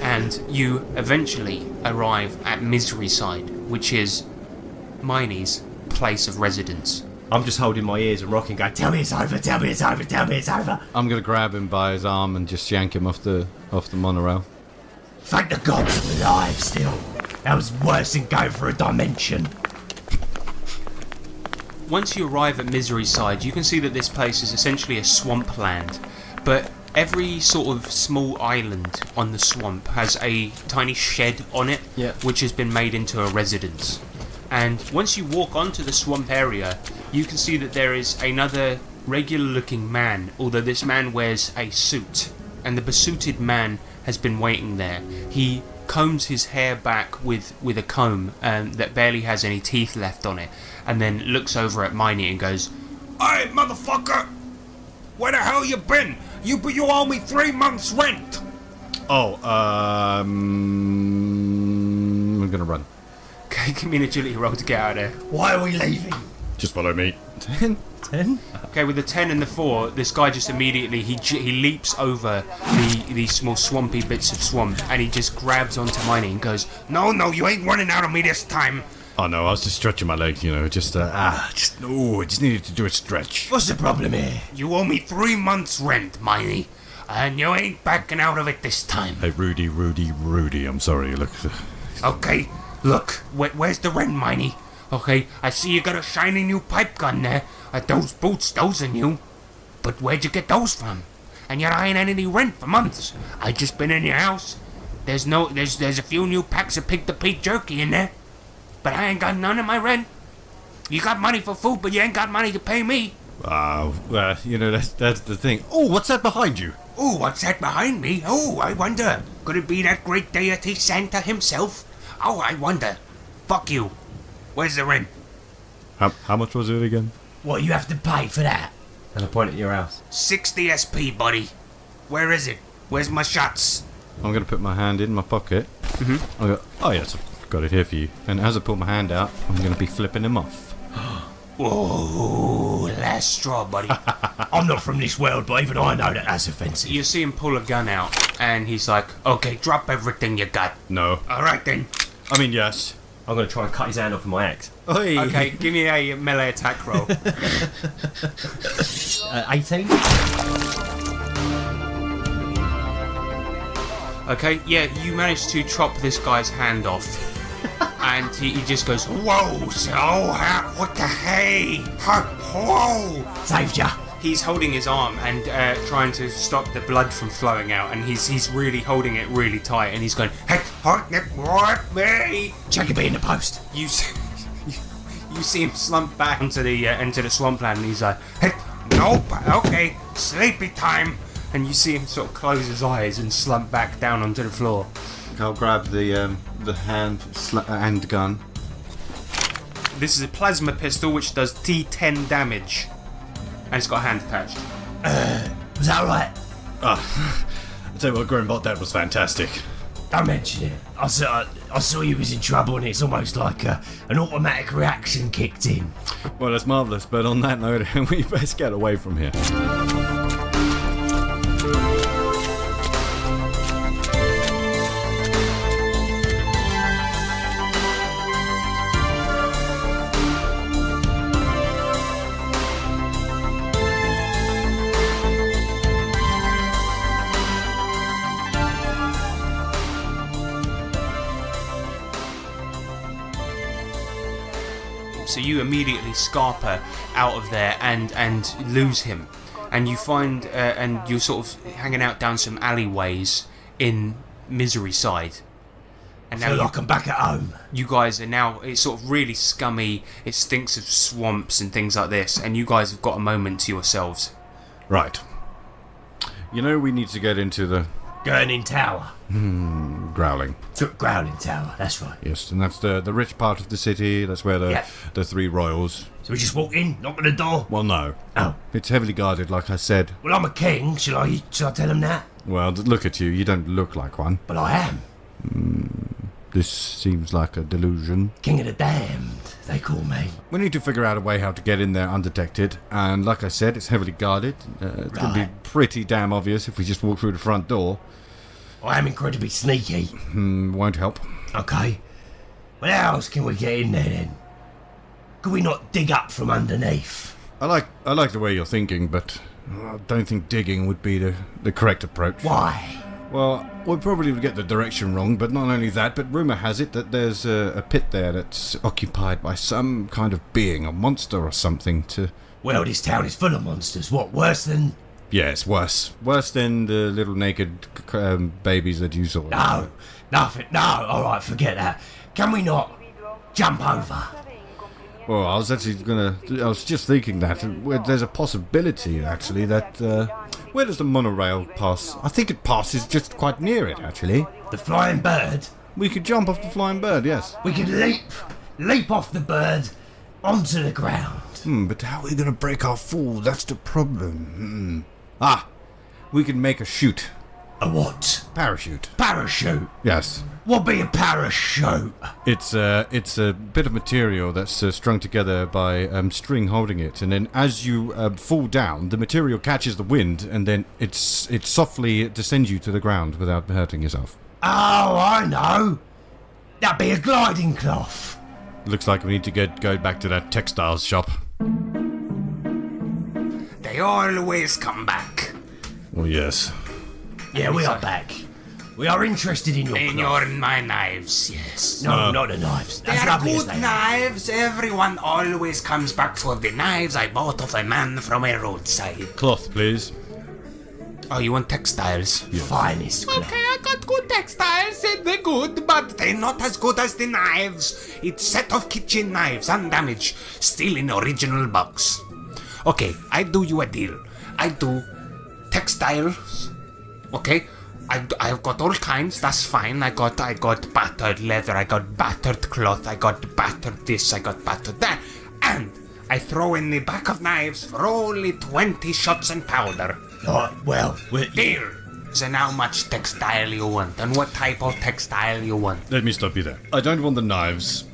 And you eventually arrive at Misery Side, which is Miney's place of residence. I'm just holding my ears and rocking, going, tell me it's over, tell me it's over, tell me it's over. I'm gonna grab him by his arm and just yank him off the monorail. Thank the gods I'm alive still. That was worse than going for a dimension. Once you arrive at Misery Side, you can see that this place is essentially a swampland, but every sort of small island on the swamp has a tiny shed on it, Yeah. which has been made into a residence. And once you walk onto the swamp area, you can see that there is another regular-looking man, although this man wears a suit, and the besuited man has been waiting there. He combs his hair back with a comb that barely has any teeth left on it, and then looks over at Miney and goes, Hey, motherfucker! Where the hell you been? You owe me 3 months' rent! Oh, I'm gonna run. okay, give me an agility roll to get out of there. Why are we leaving? Just follow me. 10? Okay, with the 10 and the 4, this guy just immediately, he leaps over these small swampy bits of swamp, and he just grabs onto Miney and goes, No, you ain't running out of me this time. Oh no, I was just stretching my legs, I just needed to do a stretch. What's the problem here? You owe me 3 months' rent, Miney. And you ain't backing out of it this time. Hey, Rudy, I'm sorry, look. Okay, look, where's the rent, Miney? Okay, I see you got a shiny new pipe gun there. Those boots, those are new. But where'd you get those from? And yet I ain't had any rent for months. I just been in your house. There's a few new packs of Pig the Pete jerky in there. But I ain't got none of my rent. You got money for food, but you ain't got money to pay me. That's the thing. Oh, what's that behind you? Ooh, what's that behind me? Oh, I wonder. Could it be that great deity Santa himself? Oh, I wonder. Fuck you. Where's the rent? How much was it again? What, you have to pay for that? And I point at your house. 60 SP, buddy. Where is it? Where's my shots? I'm gonna put my hand in my pocket. Mm-hmm. I go, oh yes, I've got it here for you. And as I pull my hand out, I'm gonna be flipping him off. Whoa, last straw, buddy. I'm not from this world, but even I know that that's offensive. you see him pull a gun out, and he's like, Okay, drop everything you got. No. Alright then. I mean, yes. I'm going to try and cut his hand off with my axe. Oi. okay, give me a melee attack roll. 18? Okay, yeah, you managed to chop this guy's hand off. And he just goes, Whoa, what the hey? Whoa! Saved ya. he's holding his arm and trying to stop the blood from flowing out, and he's really holding it really tight, and he's going, Hey, what me? Check it be in the post. you see him slump back into the swampland, and he's like, Hey, nope, okay, sleepy time. and you see him sort of close his eyes and slump back down onto the floor. I'll grab the hand gun. This is a plasma pistol which does T10 damage, and it's got a hand attached. Was that alright? I'll tell you what, Grimald, that was fantastic. Don't mention it. I saw you was in trouble, and it's almost like an automatic reaction kicked in. Well, that's marvellous, but on that note, we best get away from here. So you immediately scarper out of there and lose him, and you find and you're sort of hanging out down some alleyways in Misery Side. And I feel like I'm back at home. you guys are now, it's sort of really scummy, it stinks of swamps and things like this, and you guys have got a moment to yourselves. Right. You know, we need to get into the Gurning Tower. growling. Growling Tower, that's right. Yes, and that's the rich part of the city. That's where Yep. the three royals. So we just walk in, knock on the door. Well, no. Oh, It's heavily guarded, like I said. well, I'm a king. Shall I tell him that? Well, look at you. You don't look like one. But I am. This seems like a delusion. King of the damned, they call me. We need to figure out a way how to get in there undetected. And like I said, it's heavily guarded. It's going to be Right. pretty damn obvious if we just walk through the front door. I am incredibly sneaky. Won't help. Okay. Well, how else can we get in there then? Could we not dig up from underneath? I like the way you're thinking, but I don't think digging would be the correct approach. Why? Well, we'll probably get the direction wrong, but not only that, but rumour has it that there's a pit there that's occupied by some kind of being, a monster or something to... Well, this town is full of monsters. What, worse than... Yes, worse. Worse than the little naked babies that you saw. No, nothing. No, alright, forget that. Can we not jump over? Well, I was just thinking that there's a possibility, actually, that... where does the monorail pass? I think it passes just quite near it, actually. The flying bird? We could jump off the flying bird, yes. We could leap off the bird onto the ground. But how are we going to break our fall? That's the problem. We can make a chute. A what? Parachute. Parachute? Yes. What be a parachute? It's a bit of material that's strung together by string holding it, and then as you fall down, the material catches the wind, and then it softly descends you to the ground without hurting yourself. Oh, I know. That'd be a gliding cloth. Looks like we need to go back to that textiles shop. They always come back. Oh yes. Yeah, we are back. We are interested in your cloth. In my knives, yes. No, not the knives. They As are lovely as good they are. knives. Everyone always comes back for the knives I bought off a man from a roadside. Cloth, please. Oh, you want textiles? Finest cloth. Okay, I got good textiles, and they're good, but they're not as good as the knives. It's set of kitchen knives, undamaged, still in original box. Okay, I do you a deal. I do textiles. Okay, I've got all kinds. That's fine. I got battered leather. I got battered cloth. I got battered this. I got battered that, and I throw in the back of knives for only 20 shots and powder. Well, Deal. So now how much textile you want, and what type of textile you want? Let me stop you there. I don't want the knives.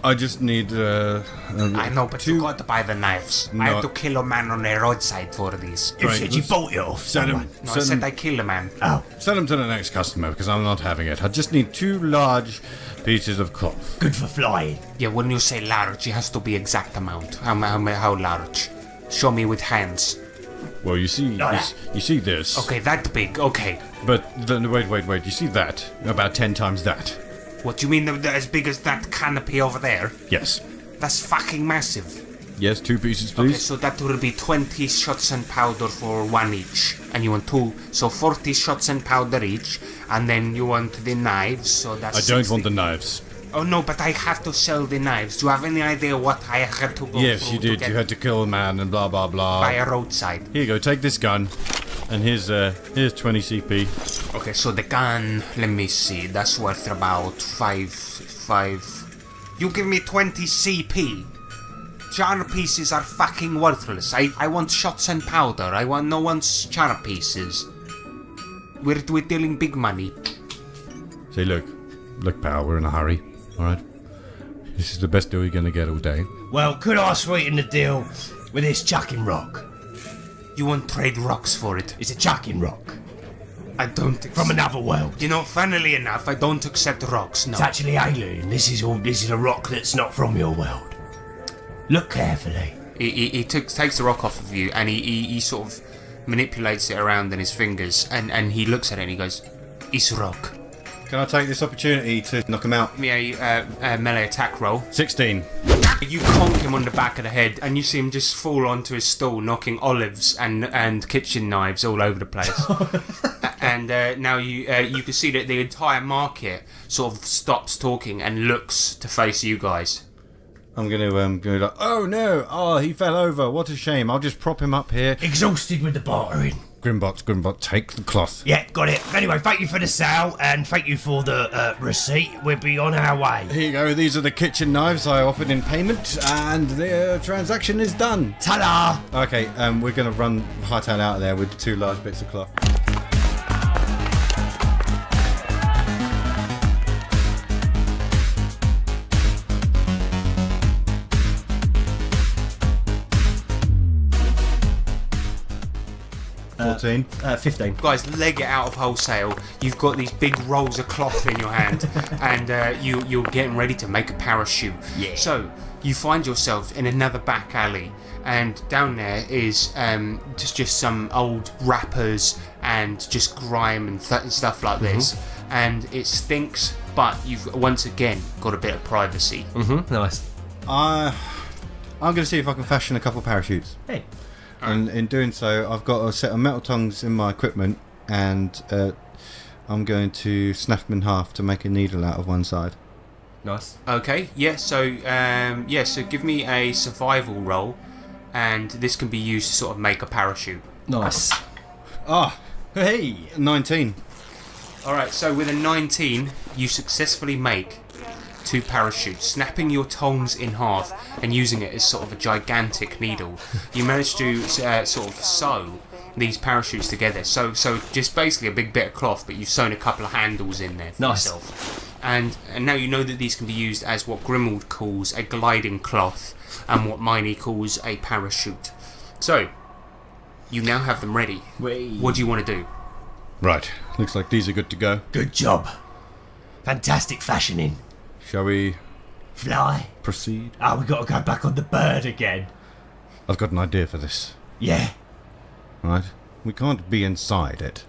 I just need I know, but you got to buy the knives. I No. had to kill a man on the roadside for these. you said you bought it off Send someone. him. No, I said I kill a man. Oh, Send them to the next customer because I'm not having it. I just need 2 large pieces of cloth. good for flying. Yeah, when you say large, it has to be exact amount. How large? Show me with hands. Well, you see, you see this. Okay, that big. Okay. But then wait. You see that? About 10 times that. What you mean as big as that canopy over there? Yes. That's fucking massive. Yes, 2 pieces, Okay, please. so that will be 20 shots and powder for 1 each. And you want 2, so 40 shots and powder each. And then you want the knives, so that's I don't 60. want the knives. Oh no, but I have to sell the knives. Do you have any idea what I had to go Yes, through you to did. get You had to kill a man and blah blah blah. by a roadside? Here you go. Take this gun, and here's 20 CP. Okay, so the gun, let me see, that's worth about 5. You give me 20 CP. Char pieces are fucking worthless. I want shots and powder. I want no one's char pieces. We're dealing big money. Say, look, pal, we're in a hurry. All right. This is the best deal you're gonna get all day. Well, could I sweeten the deal with this chucking rock? You want trade rocks for it? It's a chucking rock I don't. from another world. You know, funnily enough, I don't accept rocks. No. It's actually alien. This is a rock that's not from your world. Look carefully. He takes the rock off of you, and he sort of manipulates it around in his fingers, and he looks at it and he goes, "It's rock." Can I take this opportunity to knock him out? Yeah, melee attack roll. 16. You conk him on the back of the head, and you see him just fall onto his stool, knocking olives and kitchen knives all over the place. And now you can see that the entire market sort of stops talking and looks to face you guys. I'm gonna go like, oh no, he fell over. What a shame. I'll just prop him up here. Exhausted with the bartering. Grimbot, take the cloth. Yeah, got it. Anyway, thank you for the sale and thank you for the receipt. We'll be on our way. Here you go. These are the kitchen knives I offered in payment, and the transaction is done. Ta-da! Okay, we're gonna run hightail out of there with the 2 large bits of cloth. 14. 15. Guys, leg it out of wholesale. You've got these big rolls of cloth in your hand, and you're getting ready to make a parachute. Yeah. So you find yourself in another back alley, and down there is just some old wrappers and just grime and stuff like this, and it stinks. But you've once again got a bit of privacy. Nice. I'm going to see if I can fashion a couple parachutes. Hey. And in doing so, I've got a set of metal tongs in my equipment, and I'm going to snap them in half to make a needle out of one side. Nice. Okay, yeah. So so give me a survival roll, and this can be used to sort of make a parachute. Nice. Ah, Hey. 19. All right. So with a 19, you successfully make 2 parachutes, snapping your tongs in half and using it as sort of a gigantic needle. You manage to sort of sew these parachutes together. So just basically a big bit of cloth, but you've sewn a couple of handles in there for Nice. yourself. And now you know that these can be used as what Grimald calls a gliding cloth, and what Miney calls a parachute. So you now have them ready. What do you want to do? Right, looks like these are good to go. Good job. Fantastic fashioning. Shall we Fly. proceed? Oh, we got to go back on the bird again. I've got an idea for this. Yeah. Right? We can't be inside it,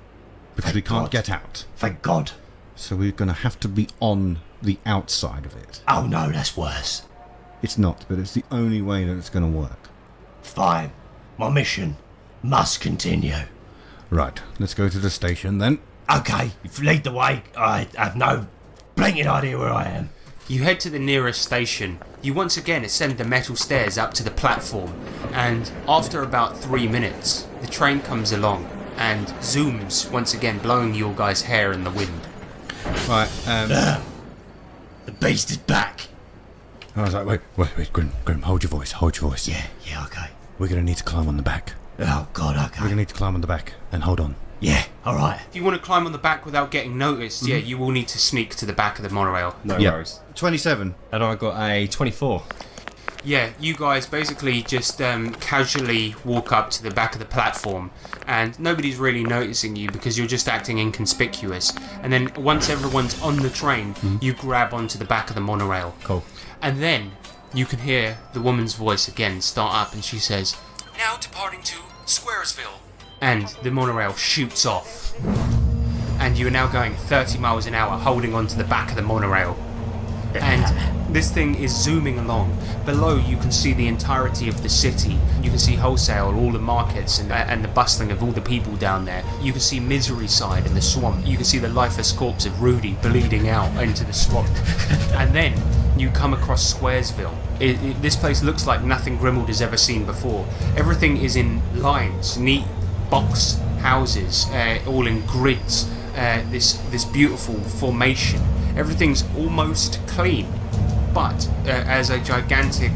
because Thank we can't God. get out. Thank God. So we're going to have to be on the outside of it. Oh no, that's worse. It's not, but it's the only way that it's going to work. Fine. My mission must continue. Right, let's go to the station then. Okay, if you lead the way, I have no blinking idea where I am. You head to the nearest station. You once again ascend the metal stairs up to the platform, and after about 3 minutes, the train comes along and zooms once again, blowing your guys' hair in the wind. Right, The beast is back. I was like, wait, Grim, hold your voice. Yeah, okay. We're going to need to climb on the back. Oh God, We're okay. going to need to climb on the back and hold on. Yeah, alright. If you want to climb on the back without getting noticed, yeah, you will need to sneak to the back of the monorail. No Yeah. worries. 27. And I got a 24. Yeah, you guys basically just casually walk up to the back of the platform, and nobody's really noticing you because you're just acting inconspicuous. And then once everyone's on the train, you grab onto the back of the monorail. Cool. And then you can hear the woman's voice again start up, and she says, "Now departing to Squaresville." And the monorail shoots off. And you are now going 30 miles an hour, holding onto the back of the monorail. And this thing is zooming along. Below you can see the entirety of the city. You can see wholesale, all the markets and the bustling of all the people down there. You can see Misery Side and the swamp. You can see the lifeless corpse of Rudy bleeding out into the swamp. And then you come across Squaresville. This place looks like nothing Grimald has ever seen before. Everything is in lines, neat box houses, all in grids. This beautiful formation. Everything's almost clean, but as a gigantic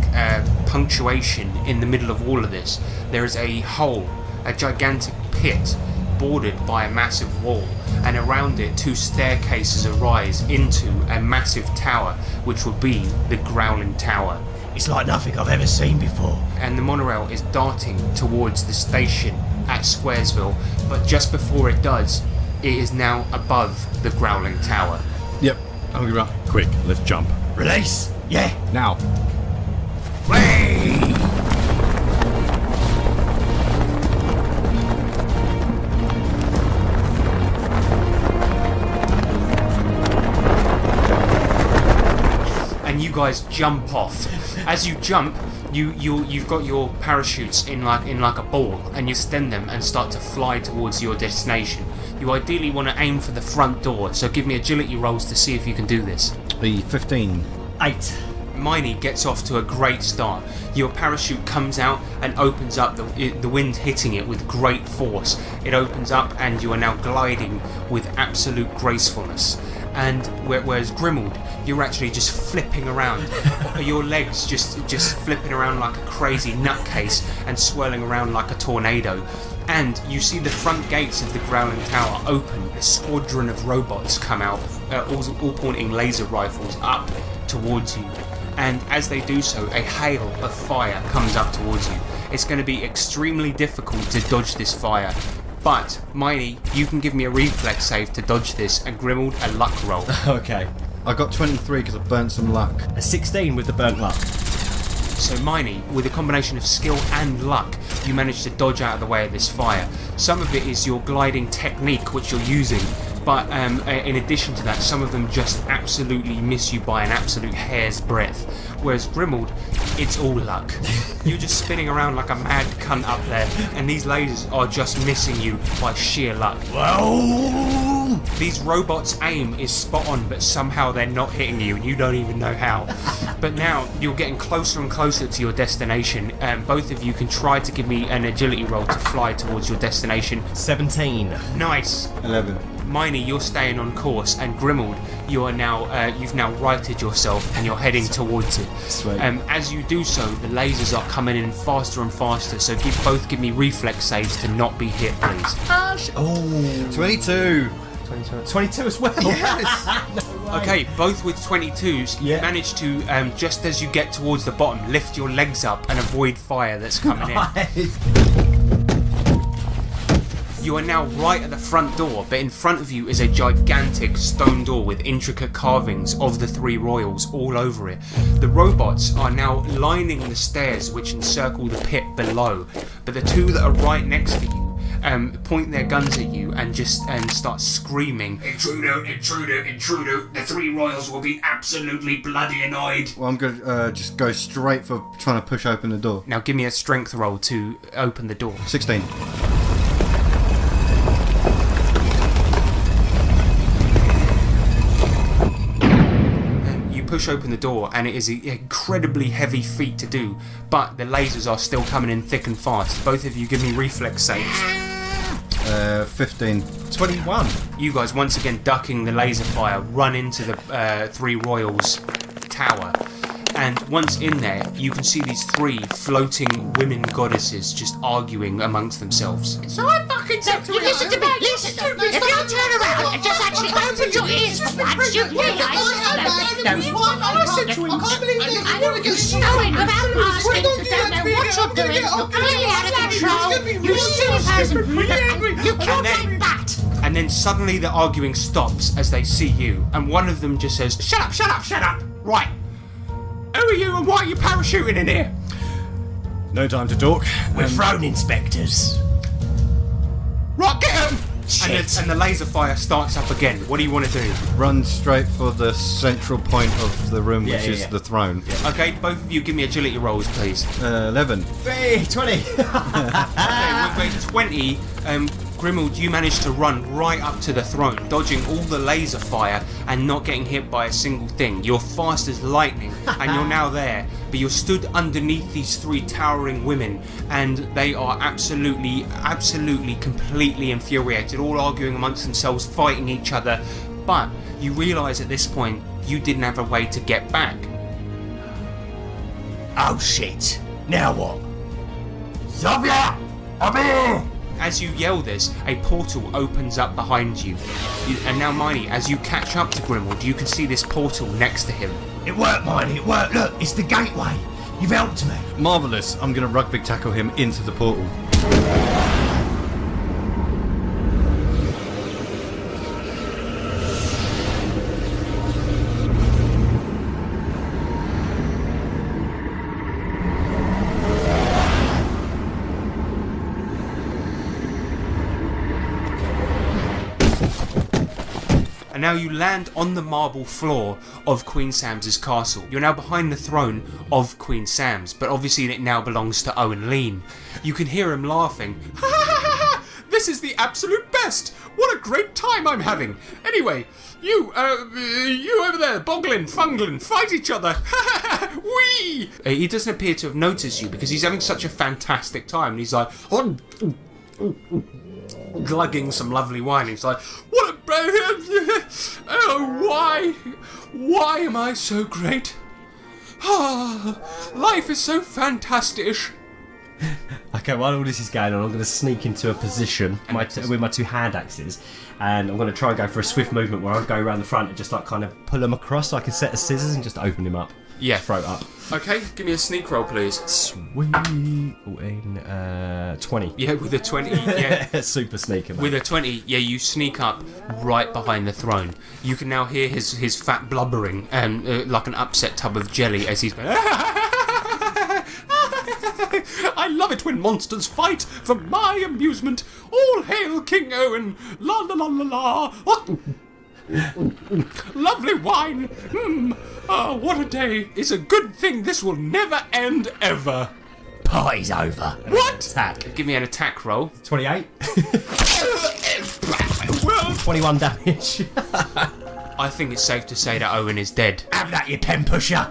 punctuation in the middle of all of this, there is a hole, a gigantic pit bordered by a massive wall, and around it 2 staircases arise into a massive tower, which will be the Growling Tower. It's like nothing I've ever seen before. And the monorail is darting towards the station at Squaresville, but just before it does, it is now above the Growling Tower. Yep, I'll be right. Quick, let's jump. Release? Yeah. Now. Whee! And you guys jump off. As you jump, you've got your parachutes in like a ball, and you extend them and start to fly towards your destination. You ideally want to aim for the front door, so give me agility rolls to see if you can do this. The 15. 8. Miney gets off to a great start. Your parachute comes out and opens up, the wind hitting it with great force. It opens up and you are now gliding with absolute gracefulness. And whereas Grimald, you're actually just flipping around. Your legs just flipping around like a crazy nutcase and swirling around like a tornado. And you see the front gates of the Growling Tower open. A squadron of robots come out, all pointing laser rifles up towards you. And as they do so, a hail of fire comes up towards you. It's going to be extremely difficult to dodge this fire, But, Miney, you can give me a reflex save to dodge this, and Grimald a luck roll. Okay. I got 23 because I burnt some luck. A 16 with the burnt luck. So Miney, with a combination of skill and luck, you manage to dodge out of the way of this fire. Some of it is your gliding technique which you're using, but in addition to that, some of them just absolutely miss you by an absolute hair's breadth. Whereas Grimald, it's all luck. You're just spinning around like a mad cunt up there, and these lasers are just missing you by sheer luck. Whoa! These robots' aim is spot on, but somehow they're not hitting you, and you don't even know how. But now you're getting closer and closer to your destination, and both of you can try to give me an agility roll to fly towards your destination. 17. Nice. 11. Miney, you're staying on course, and Grimald, you are now you've now righted yourself and you're heading towards it. Sweet. As you do so, the lasers are coming in faster and faster. So give me reflex saves to not be hit, please. 22. 22 as well. Yes. Okay, both with 22s, you Yeah. manage to just as you get towards the bottom, lift your legs up and avoid fire that's coming in. You are now right at the front door, but in front of you is a gigantic stone door with intricate carvings of the three royals all over it. The robots are now lining the stairs which encircle the pit below, but the two that are right next to you point their guns at you and start screaming. Intruder, intruder, intruder. The three royals will be absolutely bloody annoyed. Well, I'm going to just go straight for trying to push open the door. Now give me a strength roll to open the door. 16. You push open the door, and it is an incredibly heavy feat to do, but the lasers are still coming in thick and fast. Both of you give me reflex saves. 15. 21. You guys, once again ducking the laser fire, run into the three royals tower, and once in there you can see these three floating women goddesses just arguing amongst themselves. So I fucking said to you, listen to me, listen. If you turn around and just actually open your ears for once, you realise. I said to him, I can't believe this. I don't get snowing without asking. Don't know what you're doing. You're clearly out of control. You silly person. You can't do that. And then suddenly the arguing stops as they see you, and one of them just says, "Shut up, shut up, shut up! Right, who are you and why are you parachuting in here?" No time to talk. We're throne inspectors. Right, get him! Shit. And the laser fire starts up again. What do you want to do? Run straight for the central point of the room, Yeah, which yeah, is yeah. the throne. Okay, both of you give me agility rolls, please. 11. Hey, 20. Okay, with 20, Grimald, you managed to run right up to the throne, dodging all the laser fire and not getting hit by a single thing. You're fast as lightning, and you're now there, but you're stood underneath these three towering women, and they are absolutely, completely infuriated, all arguing amongst themselves, fighting each other, but you realise at this point, you didn't have a way to get back. Oh shit. Now what? Xavier! I'm here! As you yell this, a portal opens up behind you. And now, Miney, as you catch up to Grimald, you can see this portal next to him. It worked, mine, it worked. Look, it's the gateway. You've helped me. Marvellous. I'm going to rugby tackle him into the portal. And now you land on the marble floor of Queen Sam's castle. You're now behind the throne of Queen Sam's, but obviously it now belongs to Owen Lean. You can hear him laughing. Ha ha ha ha! This is the absolute best! What a great time I'm having! Anyway, you over there, Boglin, Funglin, fight each other! Ha ha ha! Whee! He doesn't appear to have noticed you because he's having such a fantastic time. And he's like, glugging some lovely wine. He's like, what a oh, why am I so great? Ah, life is so fantastic. Okay, while all this is going on, I'm going to sneak into a position with my two hand axes, and I'm going to try and go for a swift movement where I'll go around the front and just like kind of pull them across so I can set a scissors and just open him up. Yeah. throat up. Okay, give me a sneak roll, please. Sweet. 20. Yeah, with a 20. Yeah. Super sneaker, mate. With a 20, yeah, you sneak up right behind the throne. You can now hear his fat blubbering like an upset tub of jelly as he's going. I love it when monsters fight for my amusement. All hail King Owen. La la la la la. Lovely wine. What a day. It's a good thing this will never end ever. Party's over. What? Attack. Give me an attack roll. 28. Well, 21 damage. I think it's safe to say that Owen is dead. Have that, you pen pusher.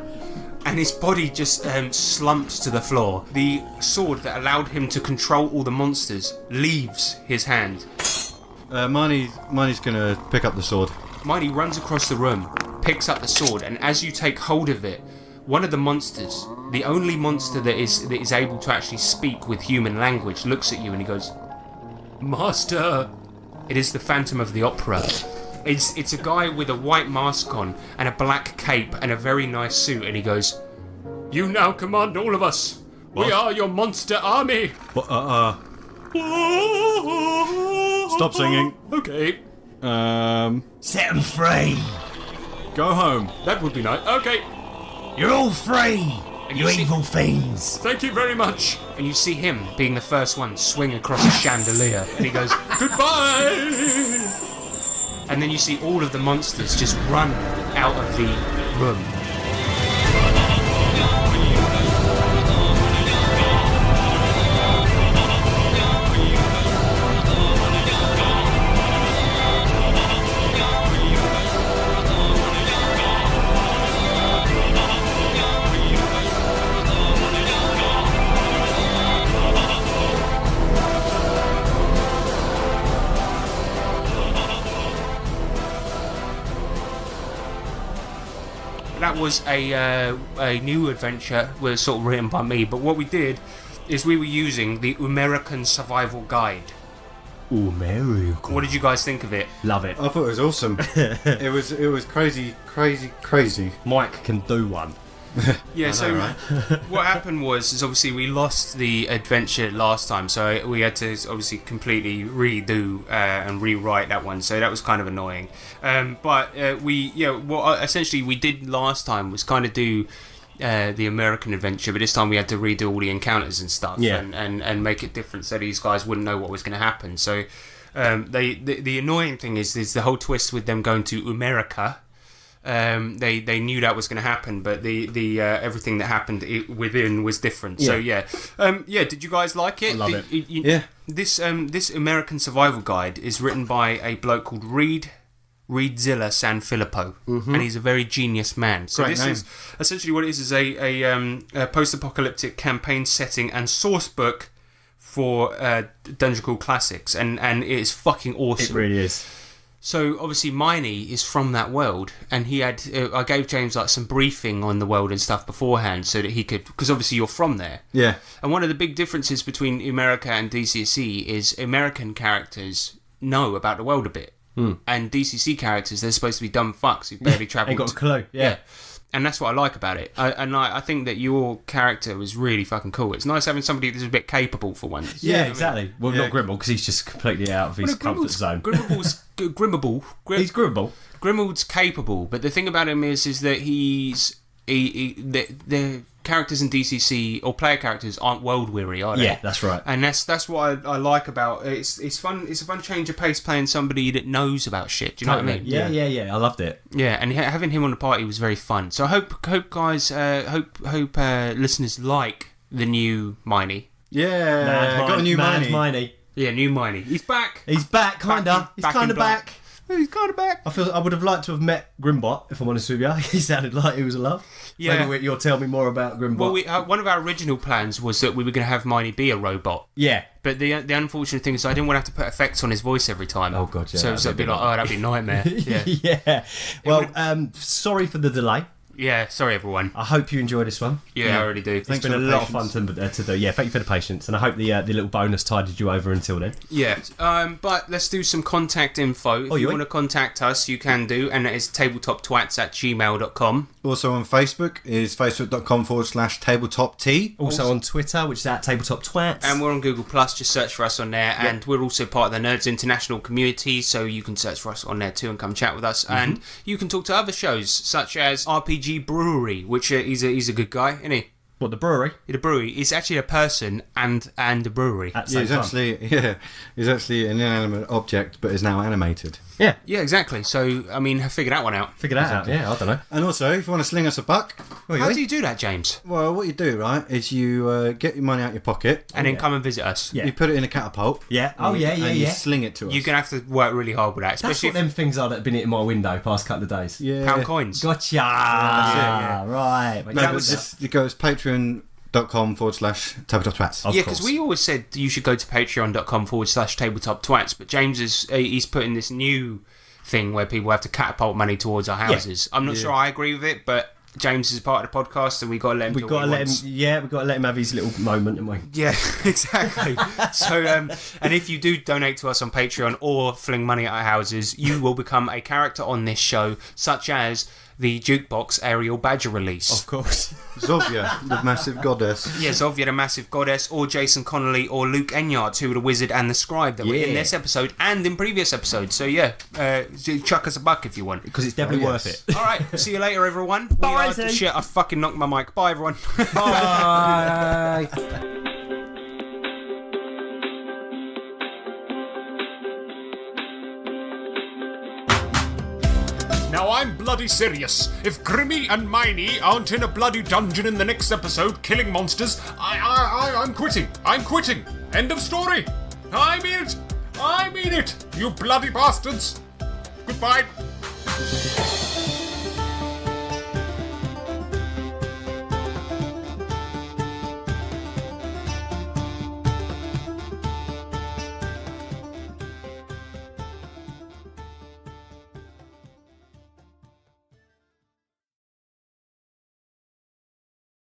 And his body just slumps to the floor. The sword that allowed him to control all the monsters leaves his hand. Marnie's gonna pick up the sword. Marnie runs across the room, picks up the sword, and as you take hold of it, one of the monsters, the only monster that is able to actually speak with human language, looks at you and he goes, "Master." It is the Phantom of the Opera. It's a guy with a white mask on and a black cape and a very nice suit, and he goes, "You now command all of us. We are your monster army." Stop singing. Okay, Set them free. Go home. that would be nice. Okay, You're all free. And You you see- evil fiends. thank you very much. And you see him, being the first one, swing across a chandelier, and he goes, "Goodbye." And then you see all of the monsters just run out of the room. That was a new adventure, was sort of written by me. But what we did is we were using the American Survival Guide. America. What did you guys think of it? Love it. I thought it was awesome. it was crazy. Mike can do one. Yeah, so what happened was obviously we lost the adventure last time, so we had to obviously completely redo and rewrite that one. So that was kind of annoying. But what essentially we did last time was kind of do the American adventure, but this time we had to redo all the encounters and stuff, and make it different so these guys wouldn't know what was going to happen. So the annoying thing is the whole twist with them going to America. They knew that was going to happen, but the everything that happened within was different. So did you guys like it? I love it. Yeah. This American Survival Guide is written by a bloke called Reedzilla Sanfilippo, and he's a very genius man. So Great this name. is essentially what it is a post-apocalyptic campaign setting and source book for Dungeon Crawl Classics, and it is fucking awesome. It really is. So obviously Miney is from that world, and he had I gave James like some briefing on the world and stuff beforehand so that he could, because obviously you're from there. Yeah. And one of the big differences between America and DCC is American characters know about the world a bit, and DCC characters, they're supposed to be dumb fucks who barely travel. Ain't got a clue. Yeah. And that's what I like about it. I think that your character was really fucking cool. It's nice having somebody that's a bit capable for once. Yeah, exactly. Well, Yeah. not Grimald, because he's just completely out of his comfort zone. Grimald's He's Grimald. Grimald's capable, but the thing about him is that the characters in DCC or player characters aren't world weary, are they? Yeah, that's right. And that's what I like about it. It's fun. It's a fun change of pace playing somebody that knows about shit. Do you know what I mean? Yeah. I loved it. Yeah, and having him on the party was very fun. So I hope guys, hope listeners like the new Miney. Yeah. Got a new money. Miney. Yeah, new Miney. He's back. He's back, kinda. He's back in kinda black. back. He's kind of back. I would have liked to have met Grimbot, if I'm honest with you. He sounded like he was a love. Yeah. Maybe you'll tell me more about Grimbot. Well, one of our original plans was that we were going to have Miney be a robot. yeah. But the unfortunate thing is I didn't want to have to put effects on his voice every time. Oh, God, yeah, So that'd it'd be be like, oh, that'd be a nightmare. Yeah. Yeah. Well, sorry for the delay. Yeah, sorry everyone. I hope you enjoy this one. Yeah, I already do. It's been a lot of fun to do. Yeah, thank you for the patience, and I hope the little bonus tided you over until then. Yeah, but let's do some contact info. If you want to contact us, you can do, and it is tabletoptwats@gmail.com. Also on Facebook is facebook.com/tabletoptea. Also on Twitter, which is @tabletoptwats. And we're on Google Plus. Just search for us on there. Yeah. And we're also part of the Nerds International community, so you can search for us on there too and come chat with us. Mm-hmm. And you can talk to other shows such as RPG Brewery, which he's a good guy, isn't he? What, the brewery? The brewery. He's actually a person and a brewery. He's actually an inanimate object, but is now animated. Yeah. Yeah, exactly. So, I mean, figure that one out. Figure that out, yeah, I don't know. And also, if you want to sling us a buck... How do you do that, James? Well, what you do, right, is you get your money out your pocket... And then come and visit us. Yeah. You put it in a catapult. Yeah. And you sling it to us. You're going to have to work really hard with that. Especially That's what them things are that have been hitting my window past couple of days. Yeah. Pound coins. Gotcha. Right. No, but just, it goes patreon.com/tabletoptwats. Yeah, because we always said you should go to patreon.com/tabletoptwats, but James he's putting this new thing where people have to catapult money towards our houses. I'm not sure I agree with it, but James is part of the podcast, and we got to let him. We've got to let him have his little moment, haven't we? Yeah, exactly. So, and if you do donate to us on Patreon or fling money at our houses, you will become a character on this show, such as the Jukebox Ariel Badger release. Of course. Zovia, the massive goddess. Yeah, Zovia, the massive goddess, or Jason Connolly, or Luke Enyart, who were the wizard and the scribe that were in this episode and in previous episodes. So yeah, chuck us a buck if you want. Because it's definitely worth it. Alright, see you later, everyone. Bye, shit, I fucking knocked my mic. Bye, everyone. Bye. Now I'm bloody serious. If Grimmy and Miney aren't in a bloody dungeon in the next episode killing monsters, I'm quitting. I'm quitting. End of story. I mean it. I mean it. You bloody bastards. Goodbye.